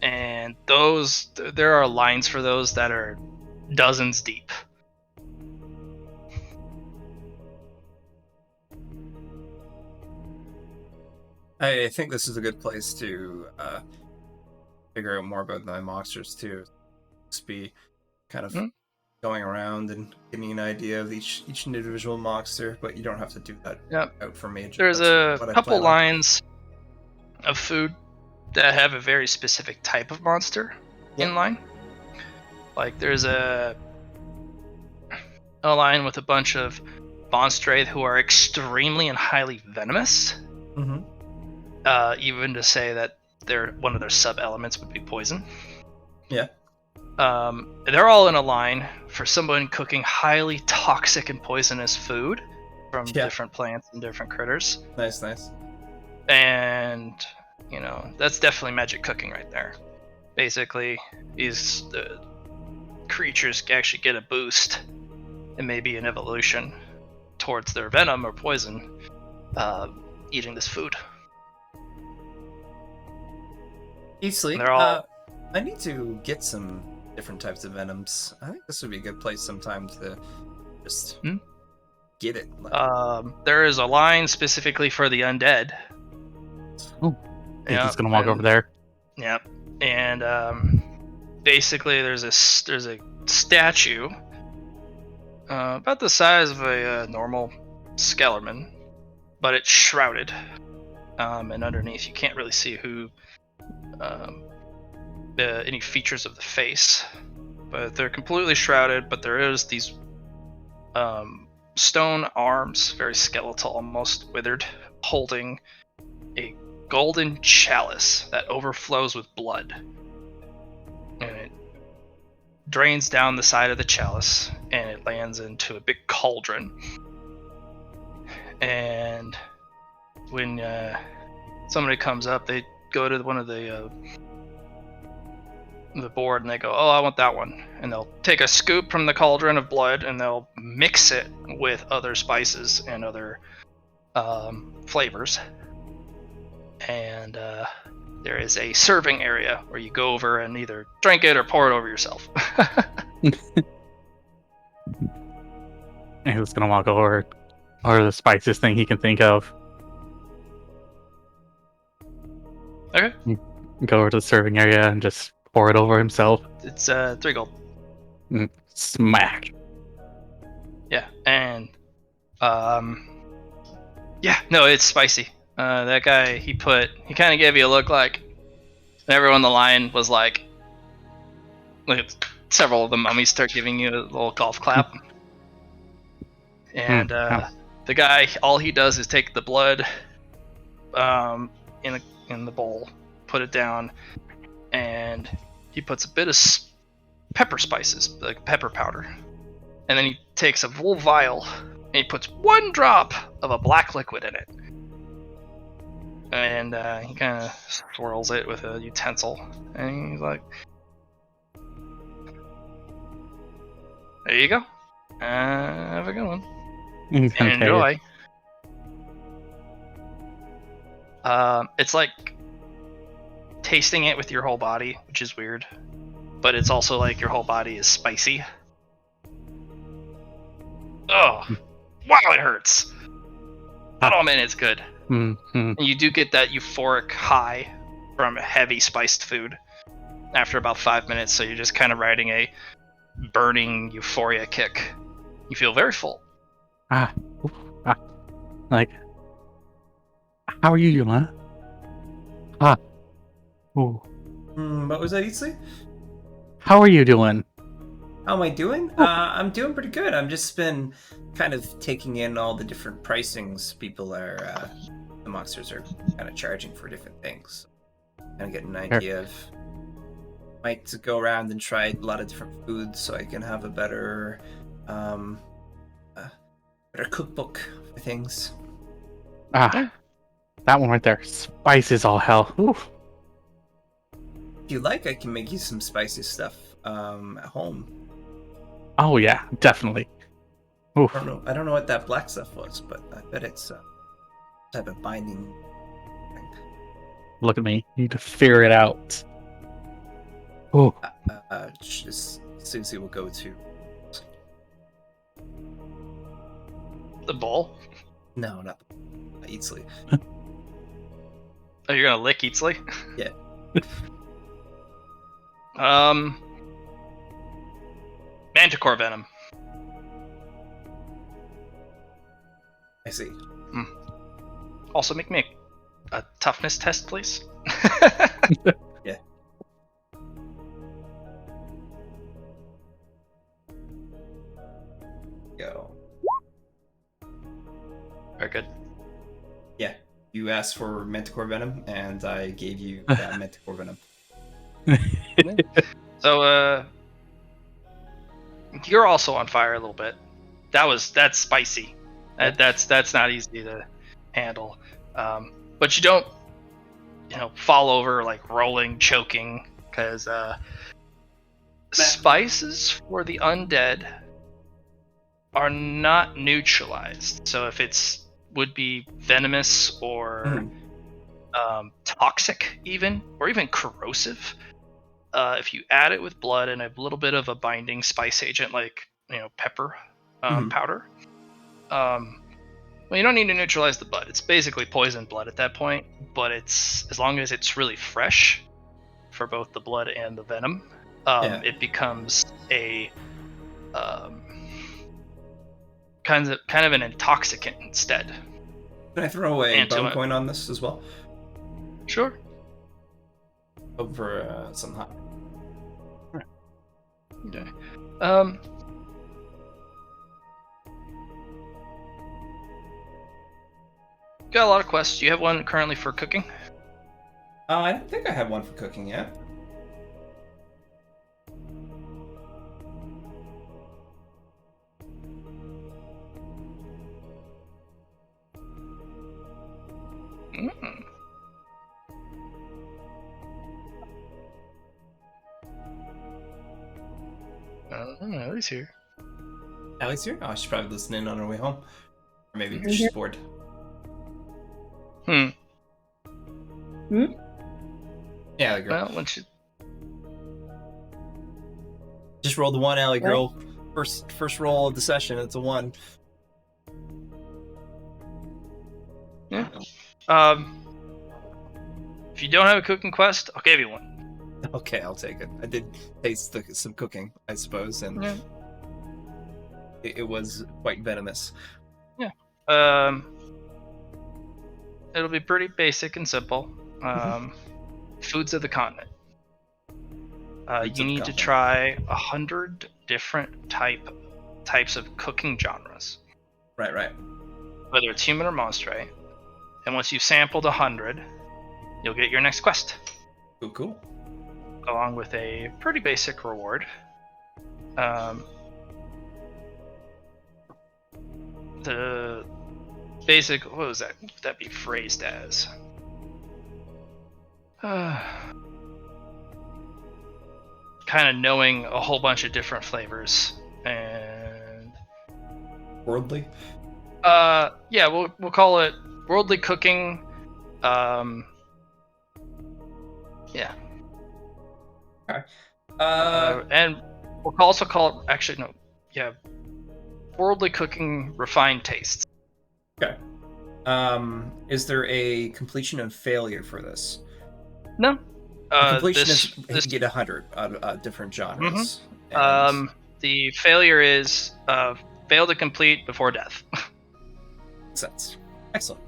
And there are lines for those that are dozens deep. I think this is a good place to figure out more about my monsters too. Just be kind of going around and getting an idea of each individual monster, but you don't have to do that out for me. There's a couple lines of food that have a very specific type of monster in line. Like there's a line with a bunch of monstray who are extremely and highly venomous. Mm-hmm. Even to say that one of their sub-elements would be poison. Yeah. They're all in a line for someone cooking highly toxic and poisonous food from different plants and different critters. Nice. And, that's definitely magic cooking right there. Basically, the creatures actually get a boost and maybe an evolution towards their venom or poison eating this food. Easily. I need to get some different types of venoms. I think this would be a good place sometime to just get it? There is a line specifically for the undead. Oh, he's just gonna walk over there. Yep. And basically, there's a statue about the size of a normal Skellerman, but it's shrouded. And underneath, you can't really see any features of the face, but they're completely shrouded. But there is these stone arms, very skeletal, almost withered, holding a golden chalice that overflows with blood. And it drains down the side of the chalice, and it lands into a big cauldron. And when somebody comes up, they go to one of the board and they go, "Oh, I want that one." And they'll take a scoop from the cauldron of blood and they'll mix it with other spices and other flavors. And there is a serving area where you go over and either drink it or pour it over yourself. And he's gonna walk over, or the spiciest thing he can think of. Okay. Go over to the serving area and just pour it over himself. It's 3 gold. Smack. Yeah, and yeah, no, it's spicy. That guy, he kind of gave you a look like, and everyone in the line was like, several of the mummies start giving you a little golf clap. And the guy, all he does is take the blood in the bowl, put it down, and he puts a bit of pepper spices, like pepper powder. And then he takes a little vial and he puts 1 drop of a black liquid in it. And he kind of swirls it with a utensil. And he's like, "There you go. Have a good one. And enjoy." It's like tasting it with your whole body, which is weird. But it's also like your whole body is spicy. Oh, wow, it hurts. But oh man, it's good. Mm-hmm. And you do get that euphoric high from heavy spiced food after about 5 minutes, so you're just kind of riding a burning euphoria kick. You feel very full. Like, how are you doing? Ooh. What was that, Eatsley? How are you doing? How am I doing? I'm doing pretty good. I've just been kind of taking in all the different pricings people are, the monsters are kind of charging for different things. Kind of get an idea of, might go around and try a lot of different foods so I can have a better, better cookbook for things. That one right there. Spices all hell. Ooh. If you like, I can make you some spicy stuff at home. Oh yeah, definitely. Oof. I don't know what that black stuff was, but I bet it's type of binding thing. Look at me. You need to figure it out. Oh. Susie will go to The bowl? no, not Eatsley. Oh, you're gonna lick Eatsley? Yeah. Manticore venom. I see. Also, make me a toughness test, please. Yeah. Go. Very good. Yeah. You asked for Manticore venom, and I gave you that Manticore venom. So, you're also on fire a little bit. That's spicy. That's not easy to handle. But you don't, fall over like rolling, choking, because spices for the undead are not neutralized. So if would be venomous or toxic even, or even corrosive, if you add it with blood and a little bit of a binding spice agent like pepper powder, Well, you don't need to neutralize the blood. It's basically poisoned blood at that point, but it's as long as it's really fresh for both the blood and the venom, it becomes a kind of an intoxicant instead. Can I throw a And to bone it. coin on this as well? Sure. Over some hot. Okay. Got a lot of quests. Do you have one currently for cooking? I don't think I have one for cooking yet. Mm. Ellie's here. Ellie's here? Oh, she's probably listening on her way home. Or maybe she's bored. Hmm. Yeah, Ellie girl. Well, when she... Just rolled the 1, Ellie girl. First roll of the session, it's a 1. Yeah. If you don't have a cooking quest, I'll give you one. Okay, I'll take it. I did taste some cooking, I suppose, and Yeah. it was quite venomous. Yeah. It'll be pretty basic and simple. Foods of the continent. You need to try 100 different types of cooking genres. Right. Whether it's human or monstrate. And once you've sampled 100, you'll get your next quest. Cool. Along with a pretty basic reward. The basic, what was that? What would that be phrased as? Kind of knowing a whole bunch of different flavors and Worldly? yeah, we'll call it worldly cooking. Yeah. Okay. And we'll also call it, actually no, yeah, worldly cooking refined tastes. Okay. Is there a completion and failure for this? No. Completion is you get 100 different genres. And... the failure is fail to complete before death. Makes sense. Excellent.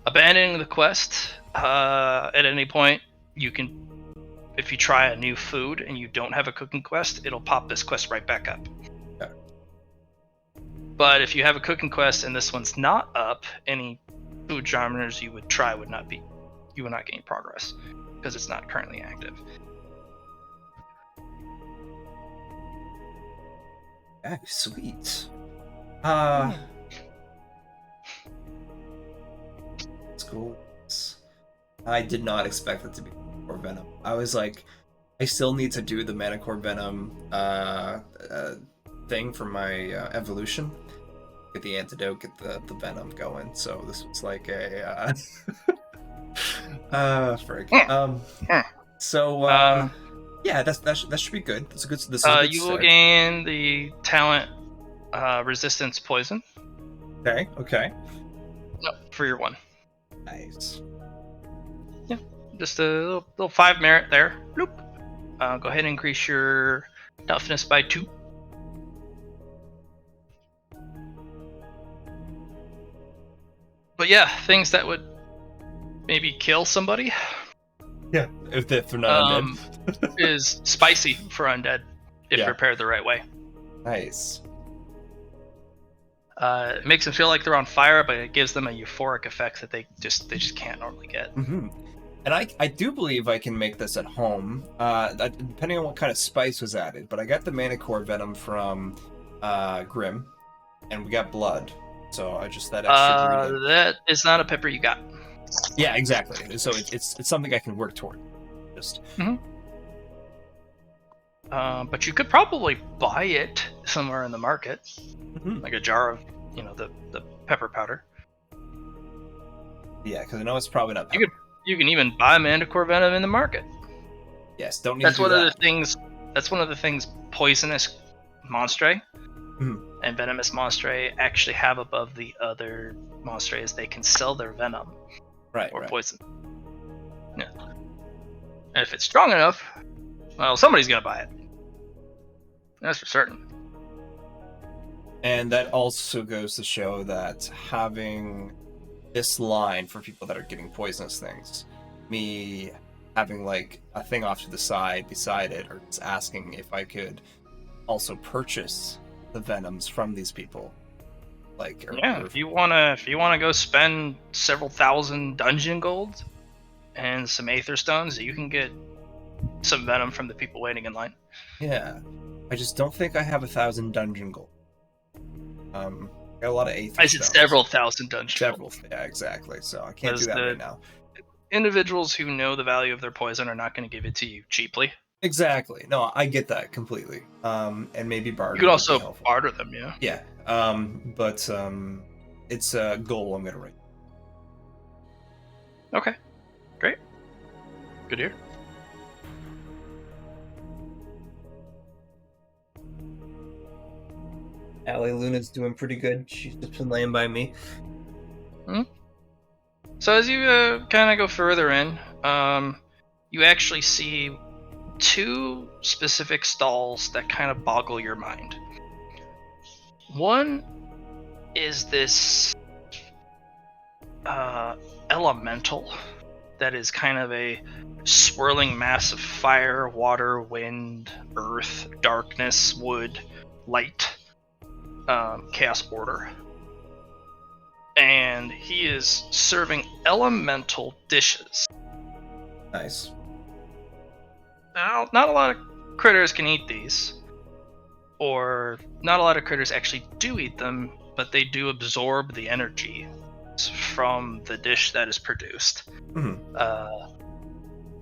Abandoning the quest at any point, you can, if you try a new food and you don't have a cooking quest, it'll pop this quest right back up. Okay. But if you have a cooking quest and this one's not up, any food genres you would try you would not gain progress because it's not currently active. Okay, sweet. Schools. I did not expect it to be Manicore Venom. I was like, I still need to do the Manicore Venom thing for my evolution. Get the antidote, get the venom going. So this was like a frig. Yeah, that should be good. That's a good. This is a good you start. will gain the talent resistance poison. Okay. No, for your 1. Nice. Yeah, just a little 5 merit there. Bloop. Go ahead and increase your toughness by 2. But yeah, things that would maybe kill somebody. Yeah, if they're not undead. Is spicy for undead if prepared the right way. Nice. It makes them feel like they're on fire, but it gives them a euphoric effect that they just can't normally get. Mm-hmm. And I do believe I can make this at home, depending on what kind of spice was added. But I got the Manicore Venom from Grim, and we got blood. So I just that extra ingredient. That is not a pepper you got. Yeah, exactly. So it's something I can work toward. Just. Mm-hmm. But you could probably buy it somewhere in the market, like a jar of, the pepper powder. Yeah, because I know it's probably not pepper. You can even buy Manticore Venom in the market. Yes, don't need. That's to do one that. of the things That's one of the things poisonous monstray Mhm. and venomous monstray actually have above the other monstray is they can sell their venom Right. or Right. poison. Yeah. And if it's strong enough, well, somebody's gonna buy it. That's for certain. And that also goes to show that having this line for people that are getting poisonous things, me having like a thing off to the side beside it, or just asking if I could also purchase the venoms from these people, like Yeah, if you wanna go spend several thousand dungeon gold and some aether stones, you can get some venom from the people waiting in line. yeah, I just don't think I have 1,000 dungeon gold. Got a lot of aether I said stones. several thousand dungeon Several, gold. yeah, exactly. So I can't Because do that the right now. individuals who know the value of their poison are not going to give it to you cheaply. Exactly. No, I get that completely. And maybe You could barter would be also helpful. barter them, yeah. Yeah. But it's a goal I'm gonna write. Okay, great. Good to hear. Allie Luna's doing pretty good. She's just been laying by me. So as you kind of go further in, you actually see two specific stalls that kind of boggle your mind. One is this elemental that is kind of a swirling mass of fire, water, wind, earth, darkness, wood, light, chaos order. And he is serving elemental dishes. Nice. Now, not a lot of critters can eat these, or not a lot of critters actually do eat them, but they do absorb the energy from the dish that is produced. Mm-hmm.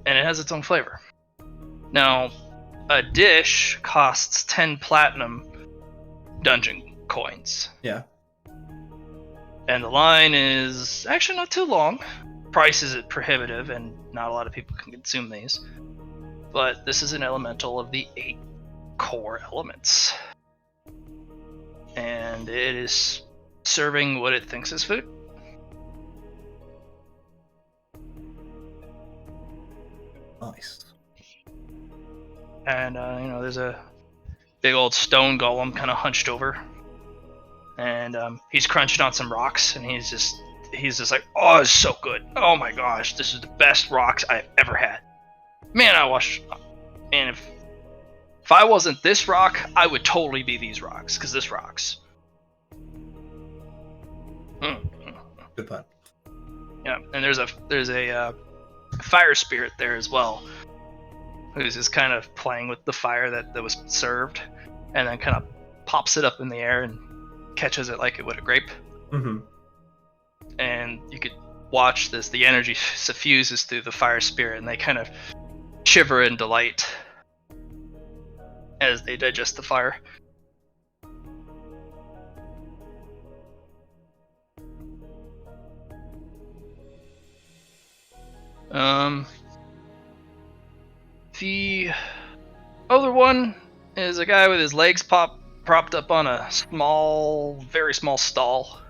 And it has its own flavor. Now, a dish costs 10 platinum dungeon coins. Yeah. And the line is actually not too long. Price is prohibitive, and not a lot of people can consume these. But this is an elemental of the 8 core elements. And it is serving what it thinks is food. Nice. And, there's a big old stone golem kind of hunched over. And he's crunching on some rocks, and he's just like, oh, it's so good. Oh my gosh, this is the best rocks I've ever had. Man, and if I wasn't this rock, I would totally be these rocks, because this rocks. Good pun. Yeah, and there's a fire spirit there as well, who's just kind of playing with the fire that was served, and then kind of pops it up in the air and catches it like it would a grape. Mm-hmm. And you could watch this, the energy suffuses through the fire spirit, and they kind of shiver in delight as they digest the fire. The other one is a guy with his legs propped up on a very small stall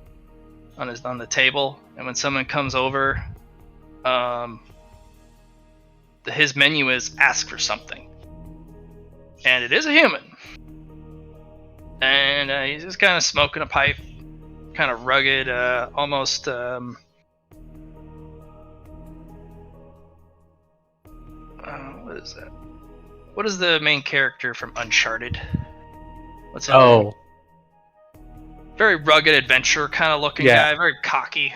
on the table, and when someone comes over, his menu is ask for something, and it is a human, and he's just kind of smoking a pipe, kind of rugged, almost. What is that? What is the main character from Uncharted? What's his name? Oh, Very rugged adventurer kind of looking Yeah. guy, very cocky.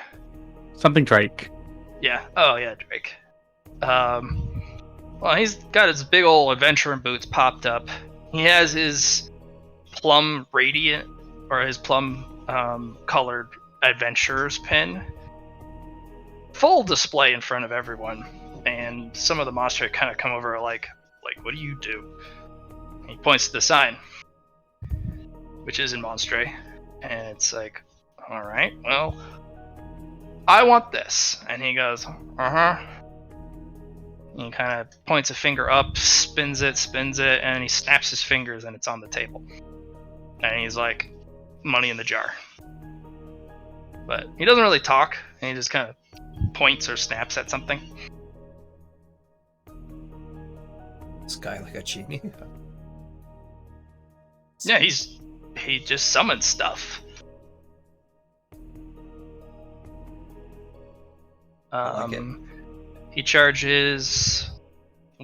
something Drake. Yeah. Oh yeah, Drake. Well, he's got his big old adventuring boots popped up. He has his plum radiant or his plum colored adventurer's pin full display in front of everyone, and some of the monsters kind of come over like what do you do? He points to the sign, which is in Monstray, and it's like, all right, well, I want this. And he goes, And he kind of points a finger up, spins it, and he snaps his fingers, and it's on the table. And he's like, money in the jar. But he doesn't really talk, and he just kind of points or snaps at something. This guy like a genie. Yeah, he just summons stuff. I like it. He charges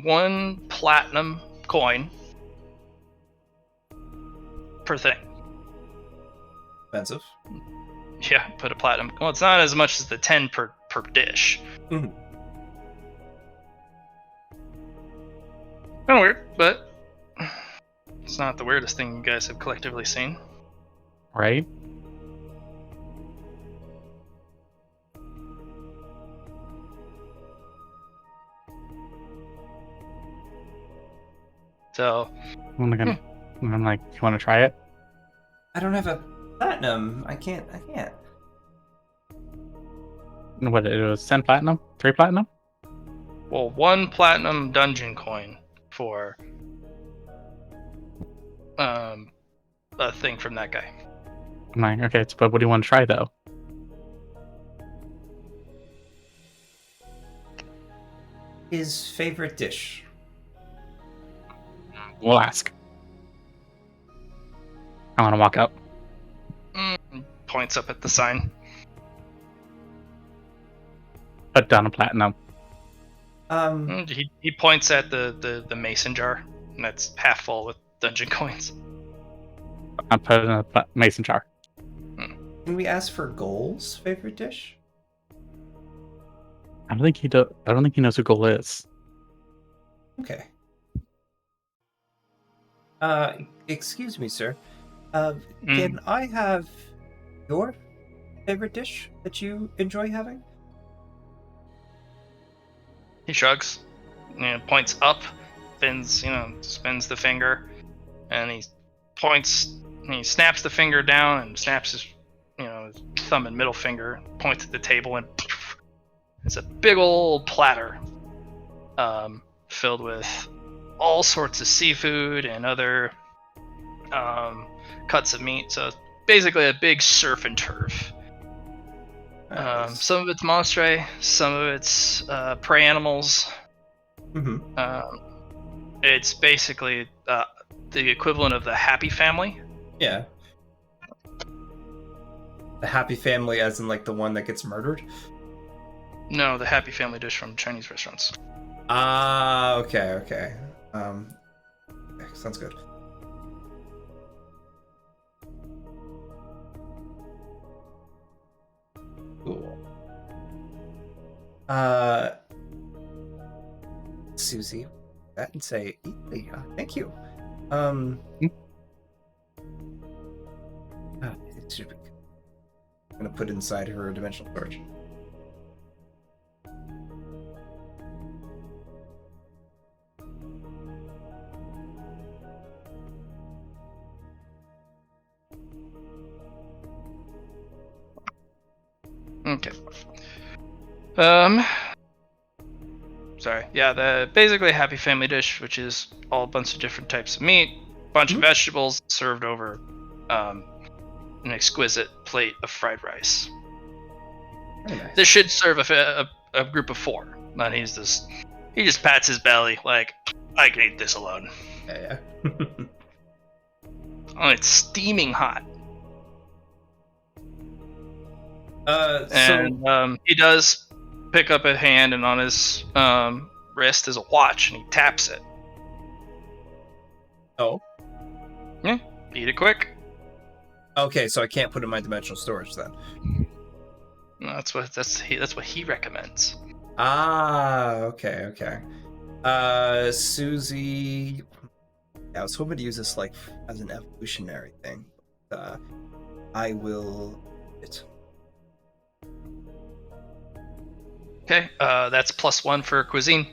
1 platinum coin per thing. Expensive. Yeah, put a platinum. Well, it's not as much as the 10 per dish. Mhm. Kind of weird, but it's not the weirdest thing you guys have collectively seen. Right? So, I'm like, you want to try it? I don't have a platinum. I can't. What, it was 10 platinum? 3 platinum? well, 1 platinum dungeon coin for a thing from that guy. I'm like, okay, but what do you want to try though? His favorite dish. We'll ask. I want to walk up. Points up at the sign. Put down a platinum. He points at the mason jar, and that's half full with dungeon coins. I put it in a mason jar. Can we ask for Goal's favorite dish? I don't think he knows who Goal is. Okay. Excuse me, sir. Can I have your favorite dish that you enjoy having? He shrugs, points up, spins the finger, and he points. And he snaps the finger down and snaps his, his thumb and middle finger, points at the table, and poof, it's a big old platter, filled with all sorts of seafood and other cuts of meat. So it's basically a big surf and turf. Nice. Some of it's monstray, some of it's prey animals. Mm-hmm. It's basically the equivalent of the Happy Family. Yeah. The Happy Family, as in like the one that gets murdered? No, the Happy Family dish from Chinese restaurants. Ah, okay. Okay, sounds good. Cool. Susie, that and say, thank you. It should be. I'm gonna put it inside her dimensional storage. Okay. Sorry. Yeah, the basically Happy Family dish, which is all a bunch of different types of meat, bunch of vegetables served over an exquisite plate of fried rice. Very nice. This should serve a group of 4. And he just pats his belly like, I can eat this alone. Yeah. Oh, it's steaming hot. So He does pick up a hand, and on his wrist is a watch, and he taps it. Oh. Yeah, eat it quick. Okay, so I can't put it in my dimensional storage then. No, that's what he recommends. Ah, okay. Susie, I was hoping to use this like as an evolutionary thing. I will. Okay, that's +1 for cuisine.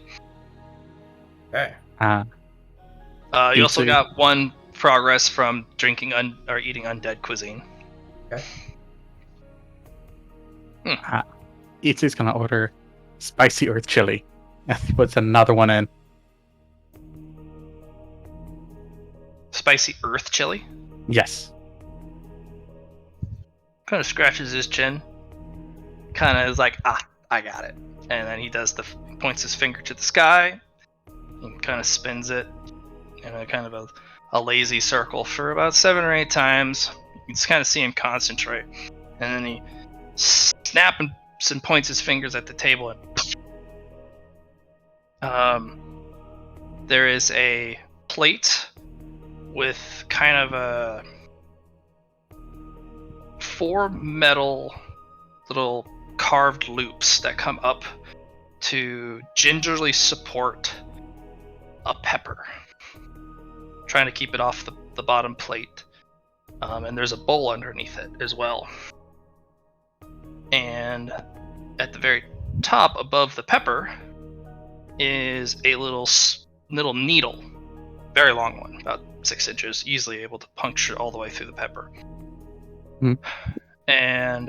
Okay. You also got 1 progress from drinking or eating undead cuisine. Okay. Itsu's gonna order spicy earth chili. He puts another one in. Spicy earth chili. Yes. Kind of scratches his chin. Kind of is like, I got it. And then he does points his finger to the sky. And kind of spins it in a kind of a lazy circle for about 7 or 8 times. You can just kind of see him concentrate. And then he snaps and points his fingers at the table. And there is a plate with kind of a 4 metal little carved loops that come up to gingerly support a pepper, trying to keep it off the bottom plate. And there's a bowl underneath it as well. And at the very top above the pepper is a little needle, very long one, about 6 inches, easily able to puncture all the way through the pepper. And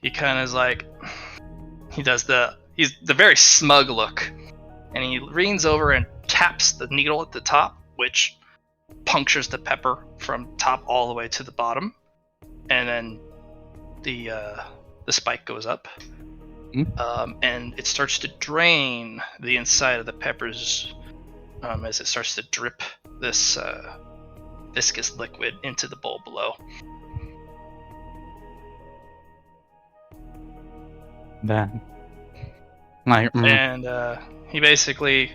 he kind of is like, he's the very smug look, and he leans over and taps the needle at the top, which punctures the pepper from top all the way to the bottom, and then the spike goes up, and it starts to drain the inside of the peppers as it starts to drip this viscous liquid into the bowl below. Then, and he basically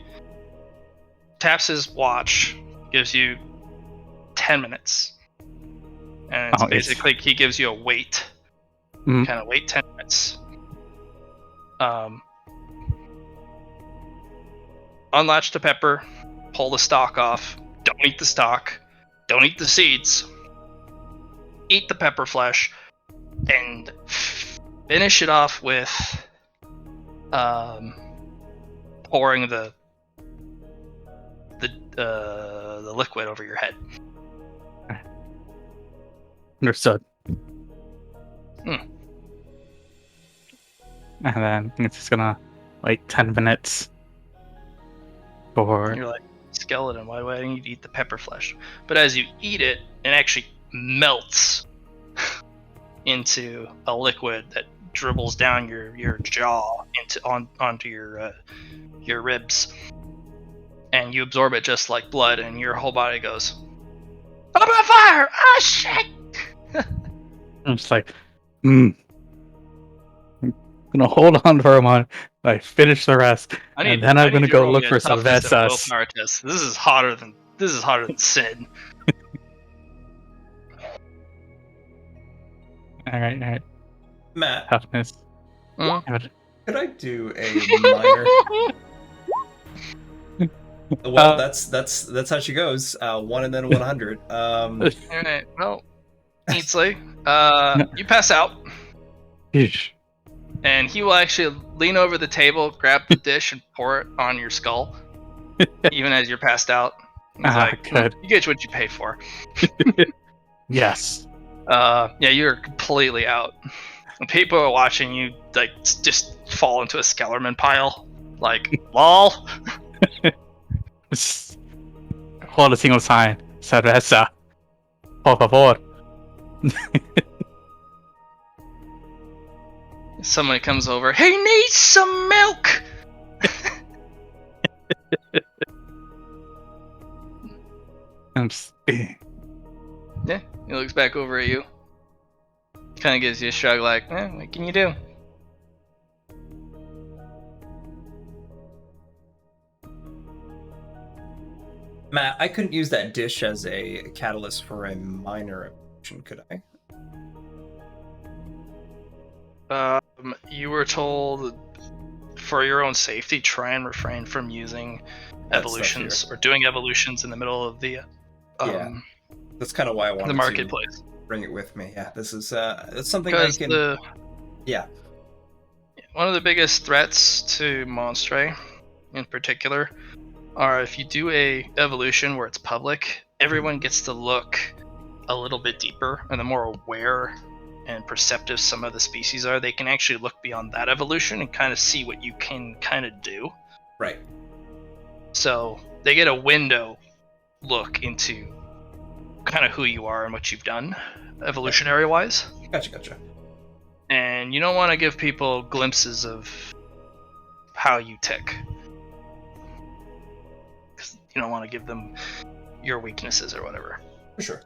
taps his watch, gives you 10 minutes, and it's basically he gives you a wait, kind of wait 10 minutes. Unlatch the pepper, pull the stalk off. Don't eat the stalk. Don't eat the seeds. Eat the pepper flesh, and finish it off with pouring the liquid over your head. Understood. And then it's just gonna wait 10 minutes for. You're like, skeleton, why do I need to eat the pepper flesh? But as you eat it, it actually melts into a liquid that dribbles down your jaw onto your ribs, and you absorb it just like blood, and your whole body goes, I'm on fire! Ah, shit! I'm just like, I'm gonna hold on for a moment. I finish the rest, and then I'm gonna go look for some vessels. This is hotter than sin. All right. Matt, Toughness. could I do a minor? Well, that's how she goes. 1 and then 100. All right. Well, Ainsley, you pass out. Yeesh. And he will actually lean over the table, grab the dish, and pour it on your skull, even as you're passed out. He's like, good. You get what you pay for. Yes. Yeah, you're completely out. And people are watching you, like, just fall into a Skellerman pile. Like, lol. Hold a single sign. Cerveza. Por favor. Somebody comes over. He needs some milk. Yeah, he looks back over at you. Kind of gives you a shrug, like, what can you do? Matt, I couldn't use that dish as a catalyst for a minor evolution, could I? You were told, for your own safety, try and refrain from using evolutions or doing evolutions in the middle of the that's kind of why I wanted the marketplace. To bring it with me. Yeah, this is that's something I can. One of the biggest threats to Monstray, in particular, are if you do a evolution where it's public, everyone gets to look a little bit deeper, and the more aware and perceptive some of the species are, they can actually look beyond that evolution and kind of see what you can kind of do. Right. So they get a window look into kind of who you are and what you've done evolutionary wise. Gotcha. And you don't want to give people glimpses of how you tick. Because you don't want to give them your weaknesses or whatever. For sure.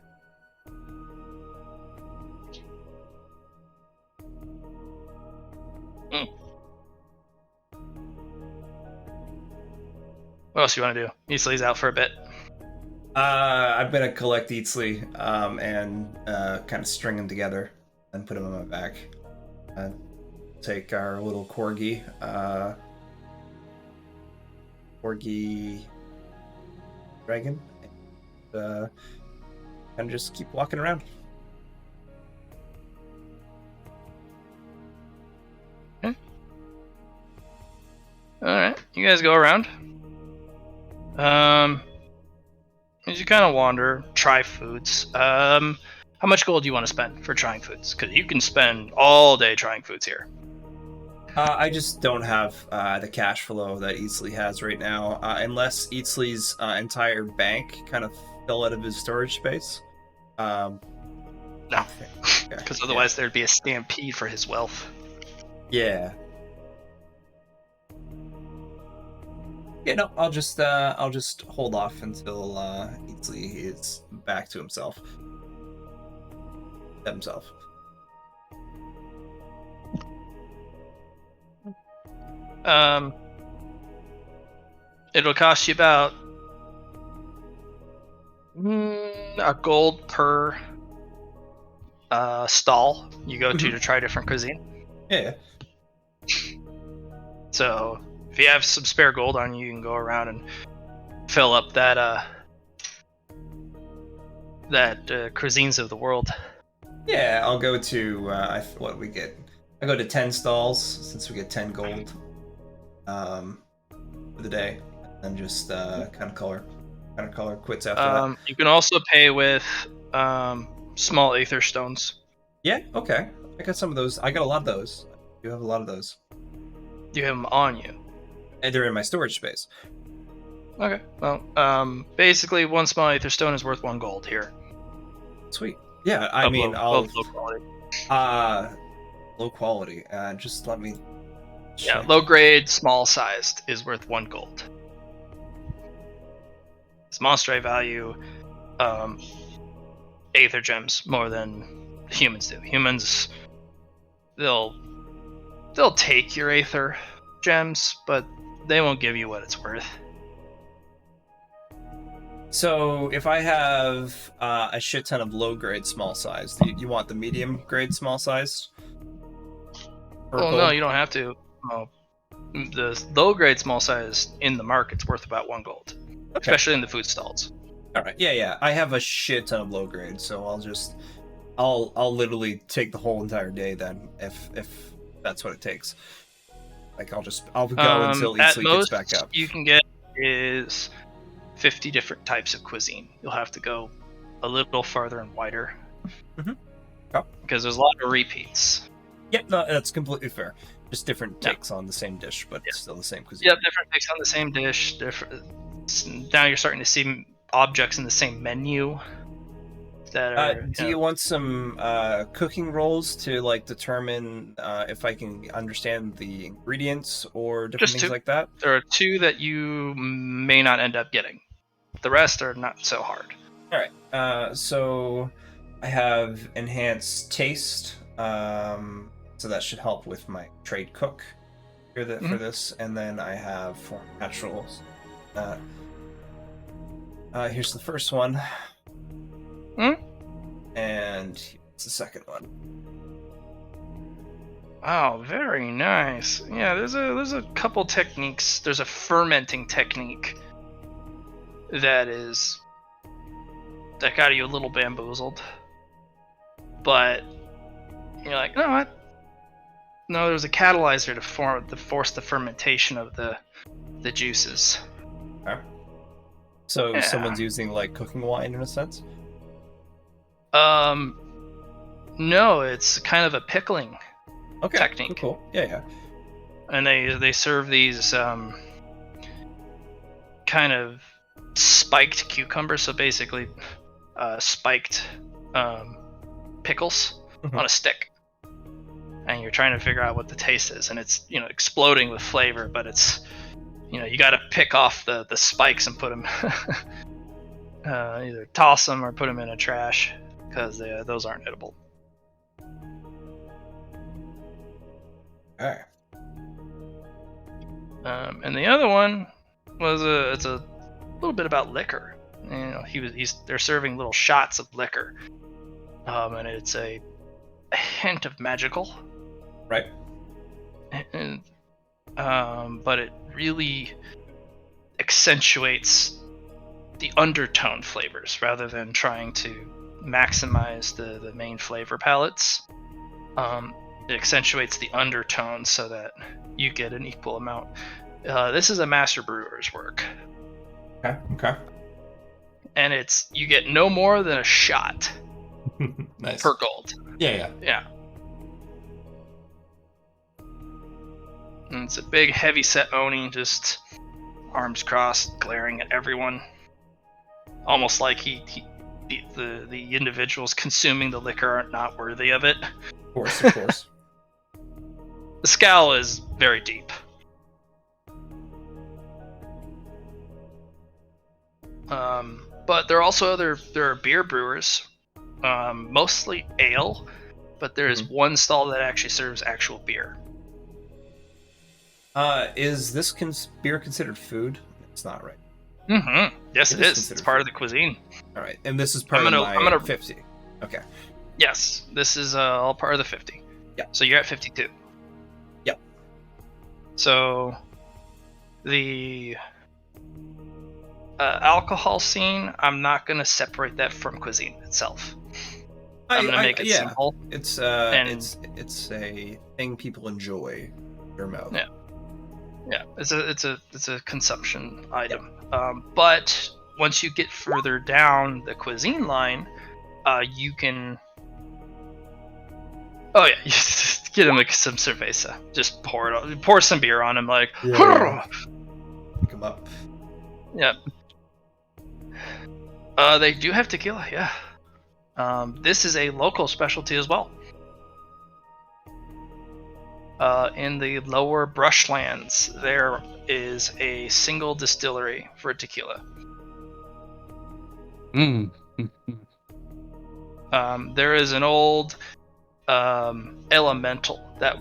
What else you want to do? Easley's out for a bit. I'm gonna collect Eatsley and kind of string them together and put them on my back. Take our little corgi dragon, and kind of just keep walking around. Okay. All right, you guys go around. As you kind of wander, try foods. How much gold do you want to spend for trying foods? Because you can spend all day trying foods here. I just don't have the cash flow that Eatsley has right now, unless Eatsley's entire bank kind of fell out of his storage space. No, because otherwise there'd be a stampede for his wealth. Yeah. Yeah, no, I'll just hold off until Eatsley is back to himself. It'll cost you about a gold per stall you go to try different cuisine. Yeah. So if you have some spare gold on you, you can go around and fill up that cuisines of the world. Yeah, I'll go to what we get. I go to 10 stalls since we get 10 gold for the day, and just kind of color quits after that. You can also pay with small aether stones. Yeah, okay. I got some of those. I got a lot of those. You have a lot of those. You have them on you. And they're in my storage space. Okay. Well, basically, one small aether stone is worth 1 gold here. Sweet. Yeah, I mean, I'll low quality. Low quality. Just let me. Yeah, low grade, small sized is worth 1 gold. It's monstrate value, aether gems more than humans do. Humans, they'll take your aether gems, but they won't give you what it's worth. So if I have a shit ton of low grade small size, do you want the medium grade small size? Well, no, you don't have to. Oh, the low grade small size in the market's worth about 1 gold, okay. Especially in the food stalls. All right, yeah. I have a shit ton of low grade, so I'll literally take the whole entire day then, if that's what it takes. Like I'll go until Eatsley gets back up. You can get is 50 different types of cuisine. You'll have to go a little farther and wider. Because there's a lot of repeats. Yep, no, that's completely fair. Just different takes on the same dish, but still the same cuisine. Yep, different takes on the same dish. Now you're starting to see objects in the same menu. That are, do you want some cooking rolls to like determine if I can understand the ingredients or different things like that? There are 2 that you may not end up getting. The rest are not so hard. All right. So I have enhanced taste. So that should help with my trade cook for this, and then I have form naturals. Here's the first one. And here's the second one. Wow, very nice. Yeah, there's a couple techniques. There's a fermenting technique that got you a little bamboozled. But you're like, no, what? No, there's a catalyzer to force the fermentation of the juices. Okay. So someone's using like cooking wine in a sense? No, it's kind of a pickling Okay. technique. Cool. Yeah. And they serve these kind of spiked cucumbers, so basically spiked pickles Mhm. on a stick, and you're trying to figure out what the taste is, and it's exploding with flavor, but it's you got to pick off the spikes and put them either toss them or put them in a trash because those aren't edible. All right. And the other one was it's a little bit about liquor. They're serving little shots of liquor, and it's a hint of magical, Right. and, but it really accentuates the undertone flavors rather than trying to maximize the main flavor palettes. It accentuates the undertones so that you get an equal amount. This is a master brewer's work. Okay. And you get no more than a shot Nice. per gold. Yeah. And it's a big, heavy-set Oni, just arms crossed, glaring at everyone, almost like the individuals consuming the liquor are not worthy of it. Of course. The scowl is very deep. But there are also there are beer brewers, mostly ale, but there is one stall that actually serves actual beer. Is this beer considered food? It's not, right? Mm-hmm. Yes, it is. It's part of the cuisine. All right, and this is part of my 50. Okay. Yes, this is all part of the 50. Yeah. So you're at 52. Yep. So the alcohol scene, I'm not going to separate that from cuisine itself. I'm going to make it simple. It's a thing people enjoy their mouth. Yeah. It's a consumption item. But once you get further down the cuisine line, you can. Oh yeah, you just get him some cerveza. Just pour some beer on him, like. Yeah. Pick him up. Yep. They do have tequila, yeah. This is a local specialty as well. In the lower brushlands, there is a single distillery for tequila. There is an old elemental that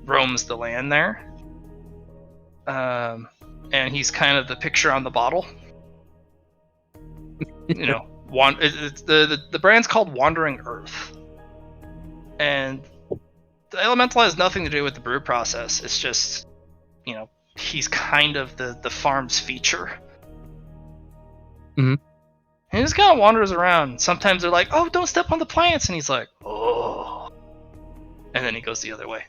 roams the land there, and he's kind of the picture on the bottle. The brand's called Wandering Earth, and the elemental has nothing to do with the brew process. It's just, he's kind of the farm's feature. Mm-hmm. And he just kind of wanders around. Sometimes they're like, "Oh, don't step on the plants," and he's like, "Oh," and then he goes the other way.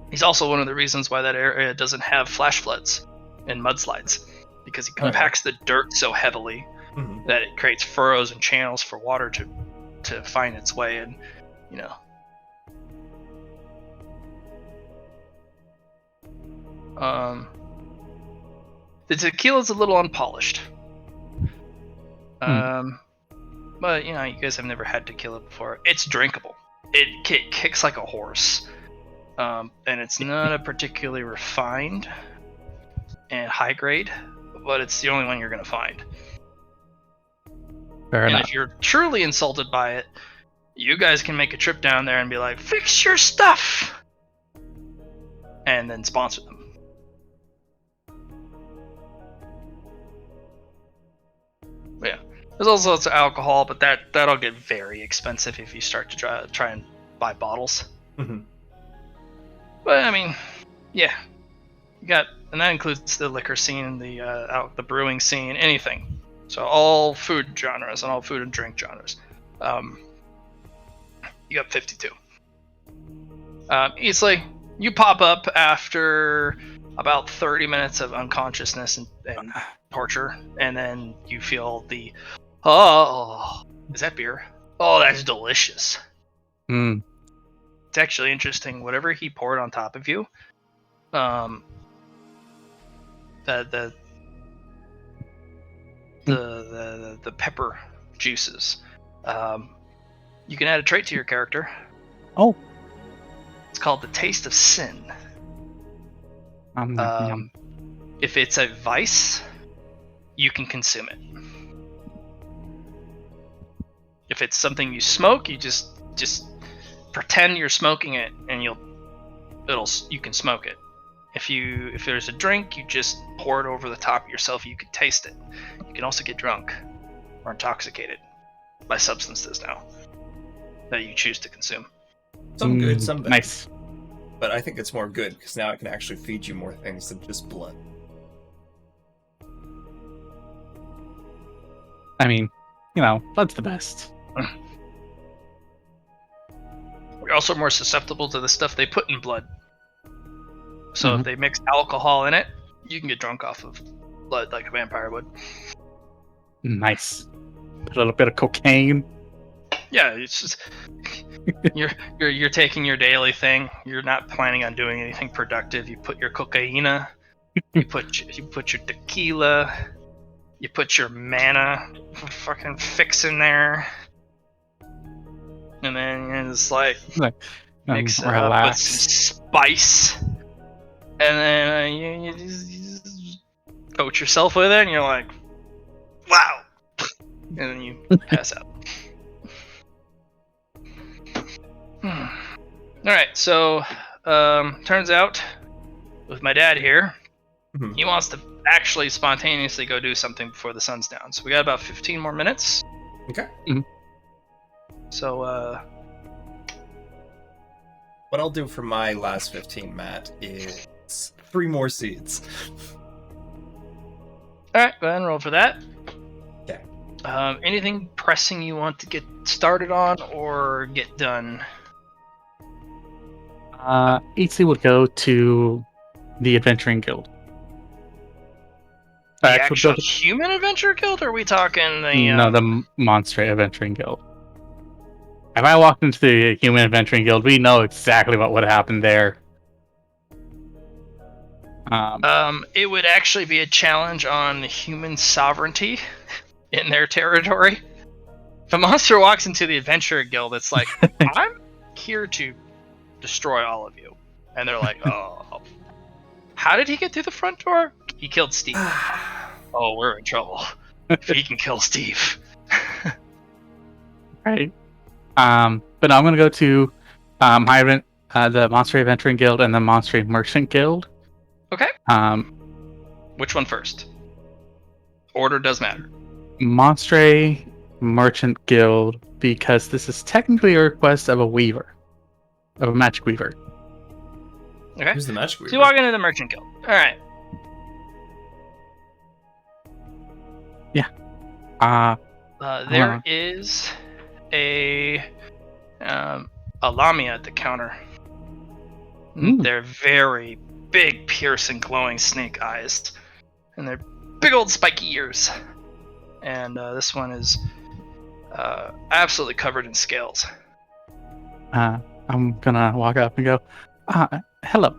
He's also one of the reasons why that area doesn't have flash floods and mudslides, because he compacts the dirt so heavily that it creates furrows and channels for water to find its way. And the tequila's a little unpolished. But you guys have never had tequila before. It's drinkable. It kicks like a horse. And it's not a particularly refined and high grade, but it's the only one you're going to find. Fair enough. If you're truly insulted by it, you guys can make a trip down there and be like, "Fix your stuff!" and then sponsor them. But yeah. There's also lots of alcohol, but that'll get very expensive if you start to try and buy bottles. Mm-hmm. But I mean, yeah, and that includes the liquor scene, the brewing scene, anything. So all food genres and all food and drink genres. You got 52. Easily, you pop up after about 30 minutes of unconsciousness and torture, and then you feel the, oh, is that beer? Oh, that's delicious. Mm. It's actually interesting. Whatever he poured on top of you, the pepper juices. You can add a trait to your character. Oh. It's called the Taste of Sin. Yum. If it's a vice, you can consume it. If it's something you smoke, you just pretend you're smoking it, and you can smoke it. If there's a drink, you just pour it over the top of yourself. You can taste it. You can also get drunk or intoxicated by substances now that you choose to consume. Some good, some bad. Nice. But I think it's more good because now it can actually feed you more things than just blood. I mean, blood's the best. We're also more susceptible to the stuff they put in blood. So if they mix alcohol in it, you can get drunk off of blood like a vampire would. Nice. Put a little bit of cocaine. Yeah, it's just you're taking your daily thing. You're not planning on doing anything productive. You put your cocaina, you put your tequila, you put your mana fucking fix in there, and then you're just like mix it up with some spice, and then you just coat yourself with it, and you're like, wow, and then you pass out. Alright, so turns out with my dad here, he wants to actually spontaneously go do something before the sun's down. So we got about 15 more minutes. Okay. So what I'll do for my last 15, Matt, is 3 more seeds. Alright, go ahead and roll for that. Okay. Anything pressing you want to get started on or get done? AC would go to the Adventuring Guild. The actual human adventure guild, or are we talking the... No, the Monster Adventuring Guild. If I walked into the Human Adventuring Guild, we know exactly what would happen there. It would actually be a challenge on human sovereignty in their territory. If a monster walks into the Adventure Guild, it's like, I'm here to destroy all of you. And they're like, oh, how did he get through the front door? He killed Steve. Oh, we're in trouble. If he can kill Steve. Right. But I'm going to go to the Monster Adventuring Guild and the Monster Merchant Guild. Okay. Which one first? Order does matter. Monster Merchant Guild, because this is technically a request of a weaver. Of a magic weaver. Okay. Who's the magic weaver? So you walk into the Merchant Guild. Alright. Yeah. There is a Lamia at the counter. They're very big, piercing, glowing snake eyes. And they're big old spiky ears. And this one is absolutely covered in scales. I'm gonna walk up and go, hello.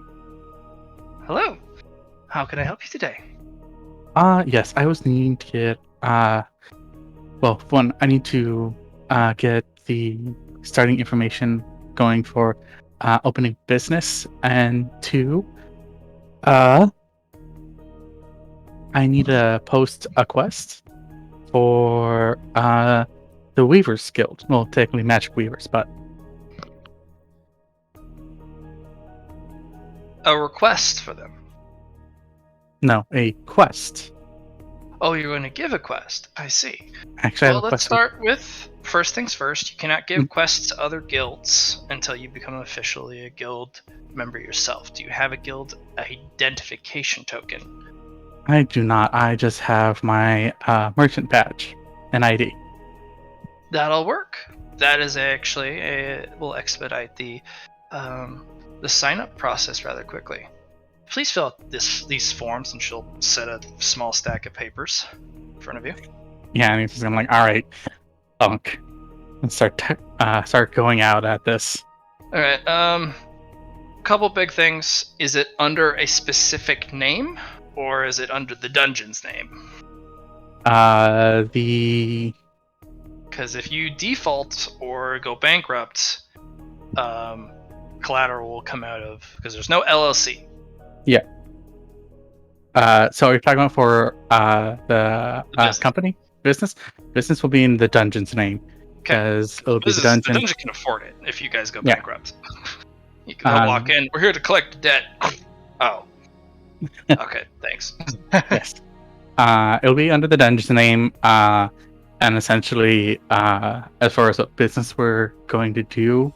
Hello. How can I help you today? Yes, I was needing to get, well, one, I need to get the starting information going for opening business, and 2, I need to post a quest for the Weavers Guild. Well, technically Magic Weavers, but A request for them. no, a quest. Oh, you're going to give a quest. I see. Actually, I have a Let's quest. start with first things first. You cannot give quests to other guilds until you become officially a guild member yourself. Do you have a guild identification token? I do not. I just have my merchant badge and ID. That'll work. That is actually will expedite the sign up process rather quickly. please fill out these forms, and she'll set a small stack of papers in front of you. Yeah, and he's just gonna like, all right, thunk, and start going out at this. All right. Couple big things. Is it under a specific name, or is it under the dungeon's name? The Because if you default or go bankrupt, collateral will come out of, because there's no LLC. so you're talking about for the business. company business. Business will be in the dungeon's name because it'll be the dungeon. The dungeon can afford it if you guys go Yeah. bankrupt. You can walk in. We're here to collect the debt. Oh. Okay. Thanks. Yes. It'll be under the dungeon's name, and essentially, as far as what business we're going to do,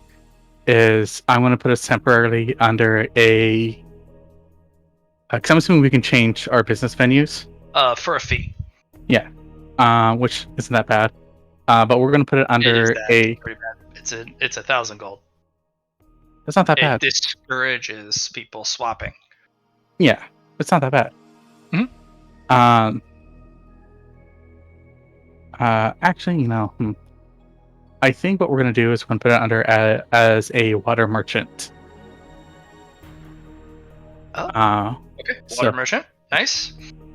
is I'm going to put us temporarily under a. Because I'm assuming we can change our business venues. For a fee. Yeah. Which isn't that bad. But we're going to put it under Pretty bad. It's 1,000 gold. That's not that It bad. discourages people swapping. Yeah, it's not that bad. Mhm. Actually, I think what we're gonna do is we're gonna put it under as a water merchant. Oh. Okay. Water merchant. Nice.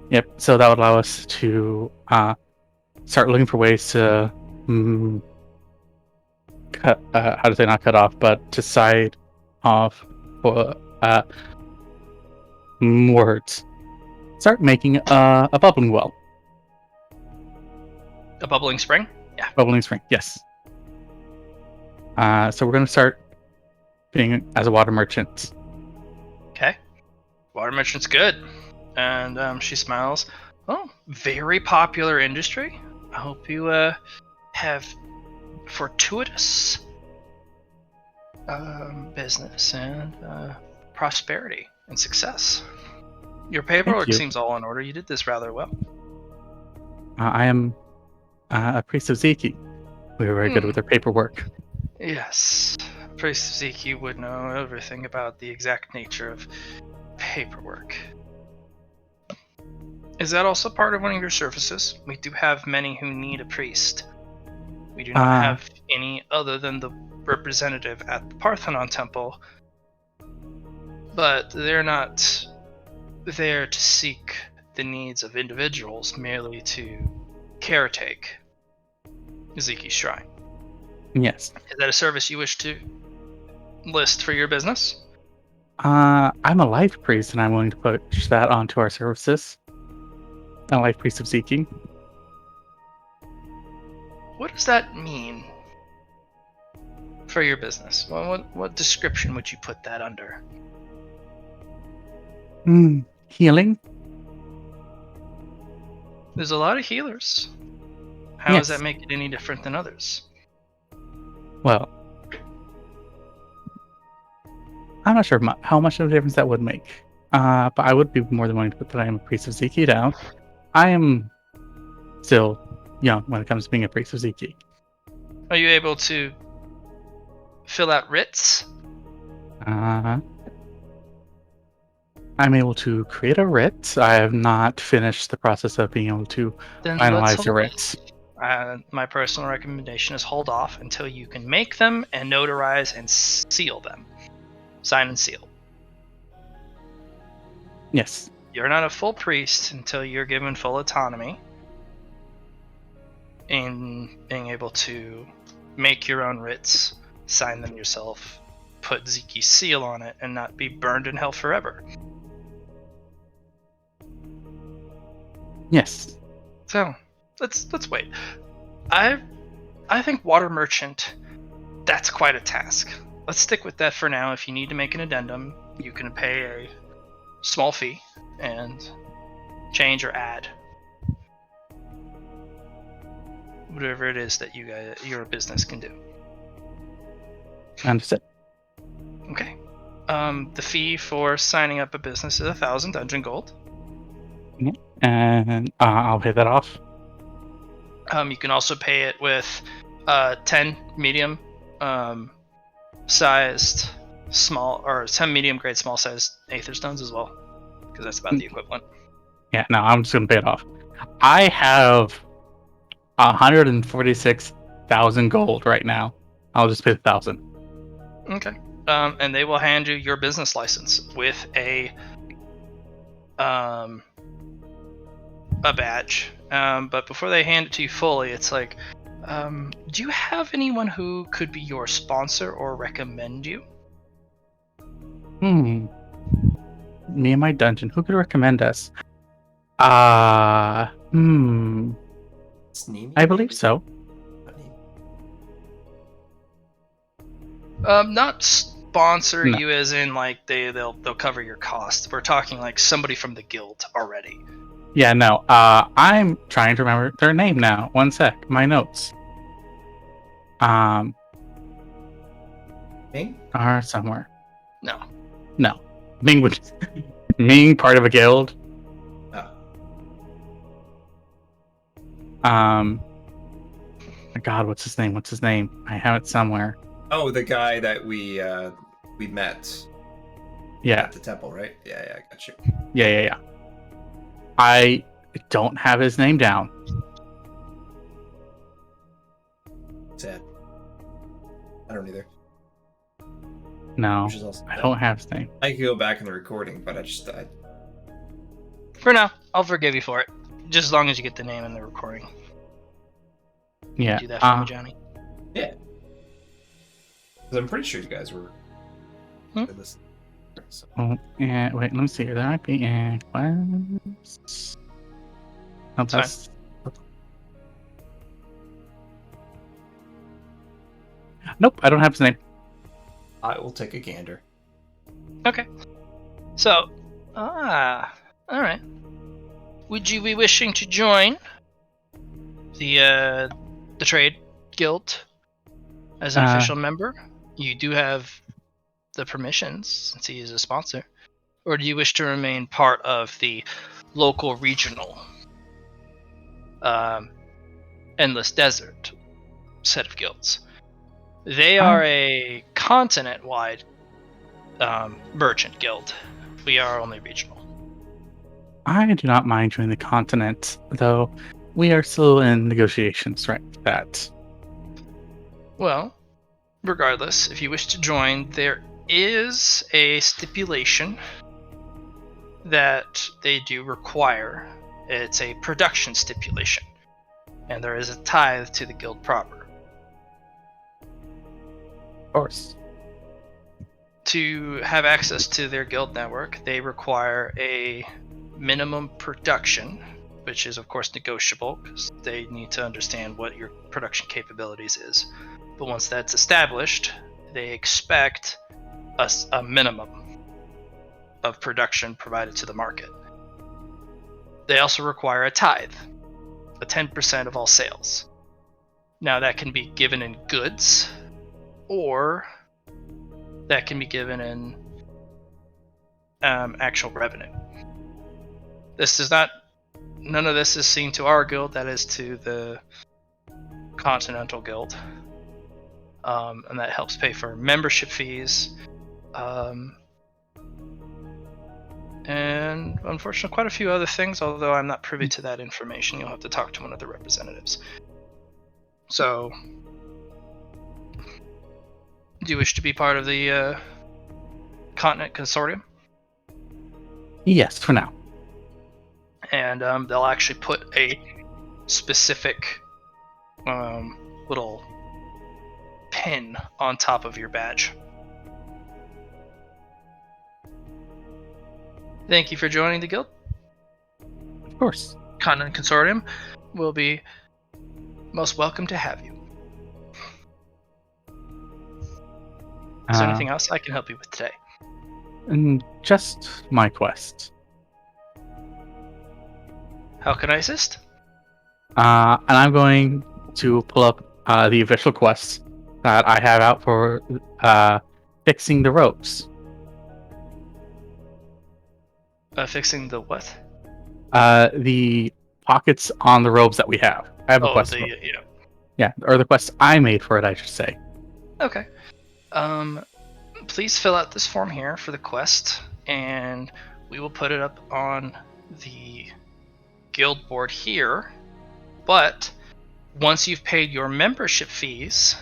Yep. So that would allow us to start looking for ways to cut. How to say not cut off, but to side off for words. Start making a bubbling well. A bubbling spring? Yeah. Bubbling spring, yes. So we're going to start being as a water merchant. Okay. Water merchant's good. And she smiles. Oh, very popular industry. I hope you have fortuitous business and prosperity and success. Your paperwork seems all in order. You did this rather well. I am a priest of Ziki. We were very good with our paperwork. Yes. Priest of Ziki would know everything about the exact nature of paperwork. Is that also part of one of your services? We do have many who need a priest. We do not have any other than the representative at the Parthenon Temple, but they're not there to seek the needs of individuals, merely to caretake Ziki's shrine. Yes. Is that a service you wish to list for your business? I'm a life priest, and I'm willing to push that onto our services. A life priest of Ziki. What does that mean for your business? Well, what description would you put that under? Healing. There's a lot of healers. How does that make it any different than others? Well, I'm not sure how much of a difference that would make. But I would be more than willing to put that I am a priest of Ziki down. I am still young when it comes to being a priest of Ziki. Are you able to fill out writs? I'm able to create a writ. I have not finished the process of being able to finalize the writs. My personal recommendation is hold off until you can make them and notarize and seal them. Sign and seal. Yes. You're not a full priest until you're given full autonomy in being able to make your own writs, sign them yourself, put Ziki's seal on it, and not be burned in hell forever. Yes. So let's wait. I think water merchant, that's quite a task. Let's stick with that for now. If you need to make an addendum, you can pay a small fee and change or add whatever it is that your business can do. Understood. Okay. The fee for signing up a business is 1,000 dungeon gold. And I'll pay that off. You can also pay it with 10 medium sized small, or 10 medium grade small sized aether stones as well. because that's about the equivalent. Yeah, no, I'm just gonna pay it off. I have 146,000 gold right now. I'll just pay 1,000. Okay. And they will hand you your business license with a badge. But before they hand it to you fully, it's like, do you have anyone who could be your sponsor or recommend you? Me and my dungeon. Who could recommend us? Sneamy, I believe so. Not sponsor No. you as in like they'll cover your costs. We're talking like somebody from the guild already. Yeah, no. I'm trying to remember their name now. One sec. My notes. Ming? Are somewhere. No. No. Ming would. Ming, part of a guild. Oh. God, what's his name? What's his name? I have it somewhere. Oh, the guy that we met Yeah. at the temple, right? Yeah, I got you. Yeah. I don't have his name down. Sad. I don't either. No, Which is also I sad. don't have his name. I could go back in the recording, but I just For now, I'll forgive you for it. Just as long as you get the name in the recording. Yeah. Do that for me, Johnny. yeah. 'Cause I'm pretty sure you guys were. Listening. So. Yeah. Wait. Let me see. There might be a quest. No, that's. Nope. I don't have his name. I will take a gander. Okay. So, all right. Would you be wishing to join the trade guild as an official member? You do have the permissions since he is a sponsor. Or do you wish to remain part of the local regional Endless Desert set of guilds? They are a continent-wide merchant guild. We are only regional. I do not mind joining the continent, though we are still in negotiations, right? That. Well, regardless, if you wish to join, there is a stipulation that they do require. It's a production stipulation, and there is a tithe to the guild proper. Of course. To have access to their guild network, they require a minimum production, which is of course negotiable because they need to understand what your production capabilities is. But once that's established, they expect a minimum of production provided to the market. They also require a tithe, a 10% of all sales. Now that can be given in goods, or that can be given in actual revenue. None of this is seen to our guild, that is to the Continental Guild. And that helps pay for membership fees. And unfortunately, quite a few other things, although I'm not privy to that information. You'll have to talk to one of the representatives. So, do you wish to be part of the Continent Consortium? Yes, for now. And they'll actually put a specific little pin on top of your badge. Thank you for joining the guild. Of course. Continent Consortium will be most welcome to have you. Is there anything else I can help you with today? Just my quest. How can I assist? And I'm going to pull up the official quests that I have out for fixing the ropes. Fixing the what? The pockets on the robes that we have. I have a quest. Yeah, or the quest I made for it, I should say. Okay. Please fill out this form here for the quest, and we will put it up on the guild board here. But once you've paid your membership fees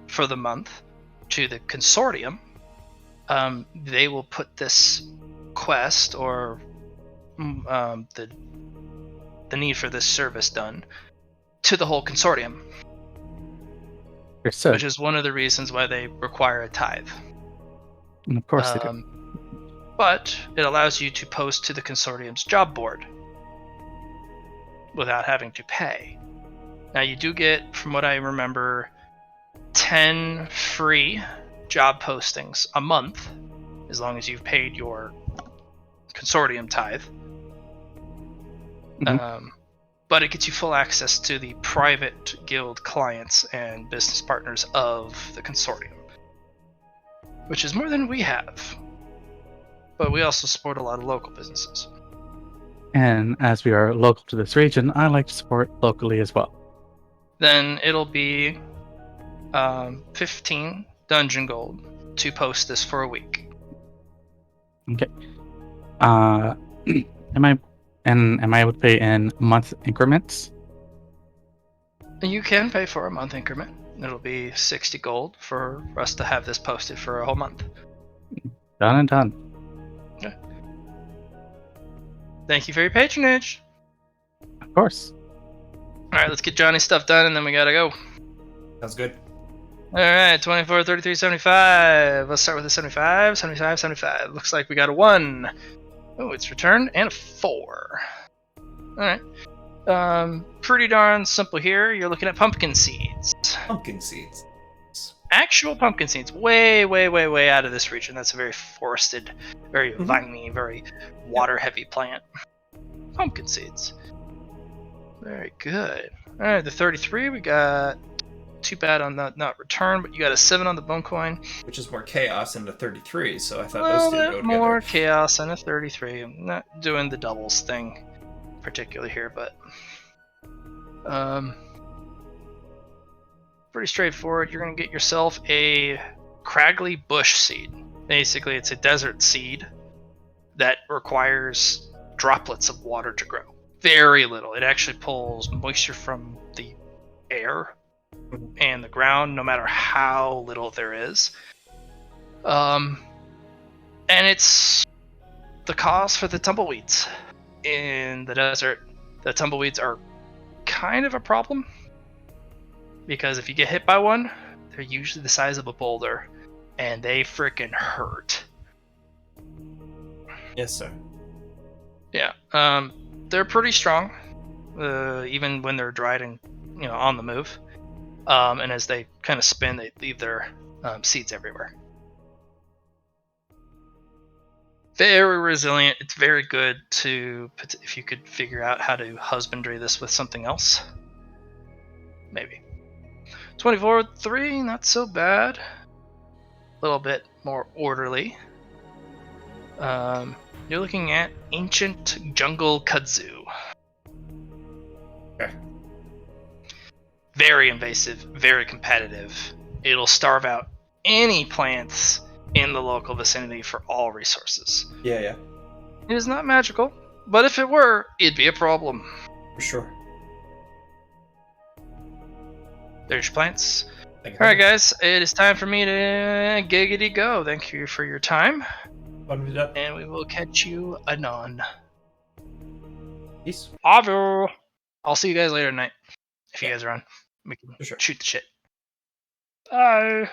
for the month to the consortium, they will put this quest or the need for this service done to the whole consortium, Understood. which is one of the reasons why they require a tithe. And of course they do. But it allows you to post to the consortium's job board without having to pay. Now you do get, from what I remember, 10 free job postings a month, as long as you've paid your consortium tithe. But it gets you full access to the private guild clients and business partners of the consortium, which is more than we have. But we also support a lot of local businesses. And as we are local to this region, I like to support locally as well. Then it'll be 15 dungeon gold to post this for a week. Okay. Am I able to pay in month increments? You can pay for a month increment. It'll be 60 gold for us to have this posted for a whole month. Done and done. Okay. Thank you for your patronage. Of course. Alright, let's get Johnny's stuff done and then we gotta go. Sounds good. Alright, 24, 33, 75. Let's start with the 75, 75, 75. Looks like we got a 1. Oh, it's returned, and a 4. Alright. Pretty darn simple here. You're looking at pumpkin seeds. Pumpkin seeds. Actual pumpkin seeds. Way, way, way, way out of this region. That's a very forested, very viney, very water-heavy plant. Pumpkin seeds. Very good. Alright, the 33, we got... Too bad on that not return, but you got a 7 on the bone coin. Which is more chaos than a 33, so I thought A those little two go bit together. more chaos than a 33. I'm not doing the doubles thing particularly here, but pretty straightforward. You're gonna get yourself a Craggly Bush seed. Basically, it's a desert seed that requires droplets of water to grow. Very little. It actually pulls moisture from the air and the ground, no matter how little there is. And it's the cause for the tumbleweeds in the desert. The tumbleweeds are kind of a problem because if you get hit by one, they're usually the size of a boulder and they freaking hurt. Yes, sir. Yeah, they're pretty strong, even when they're dried and on the move. And as they kind of spin, they leave their seeds everywhere. Very resilient. It's very good to, if you could figure out how to husbandry this with something else. Maybe. 24-3, not so bad. A little bit more orderly. You're looking at Ancient Jungle Kudzu. Okay. Very invasive, very competitive. It'll starve out any plants in the local vicinity for all resources. Yeah. It is not magical, but if it were, it'd be a problem. For sure. There's your plants. Alright guys, it is time for me to giggity go. Thank you for your time. And we will catch you anon. Peace. Avu! I'll see you guys later tonight. If you guys are on, we can For sure. shoot the shit. Bye!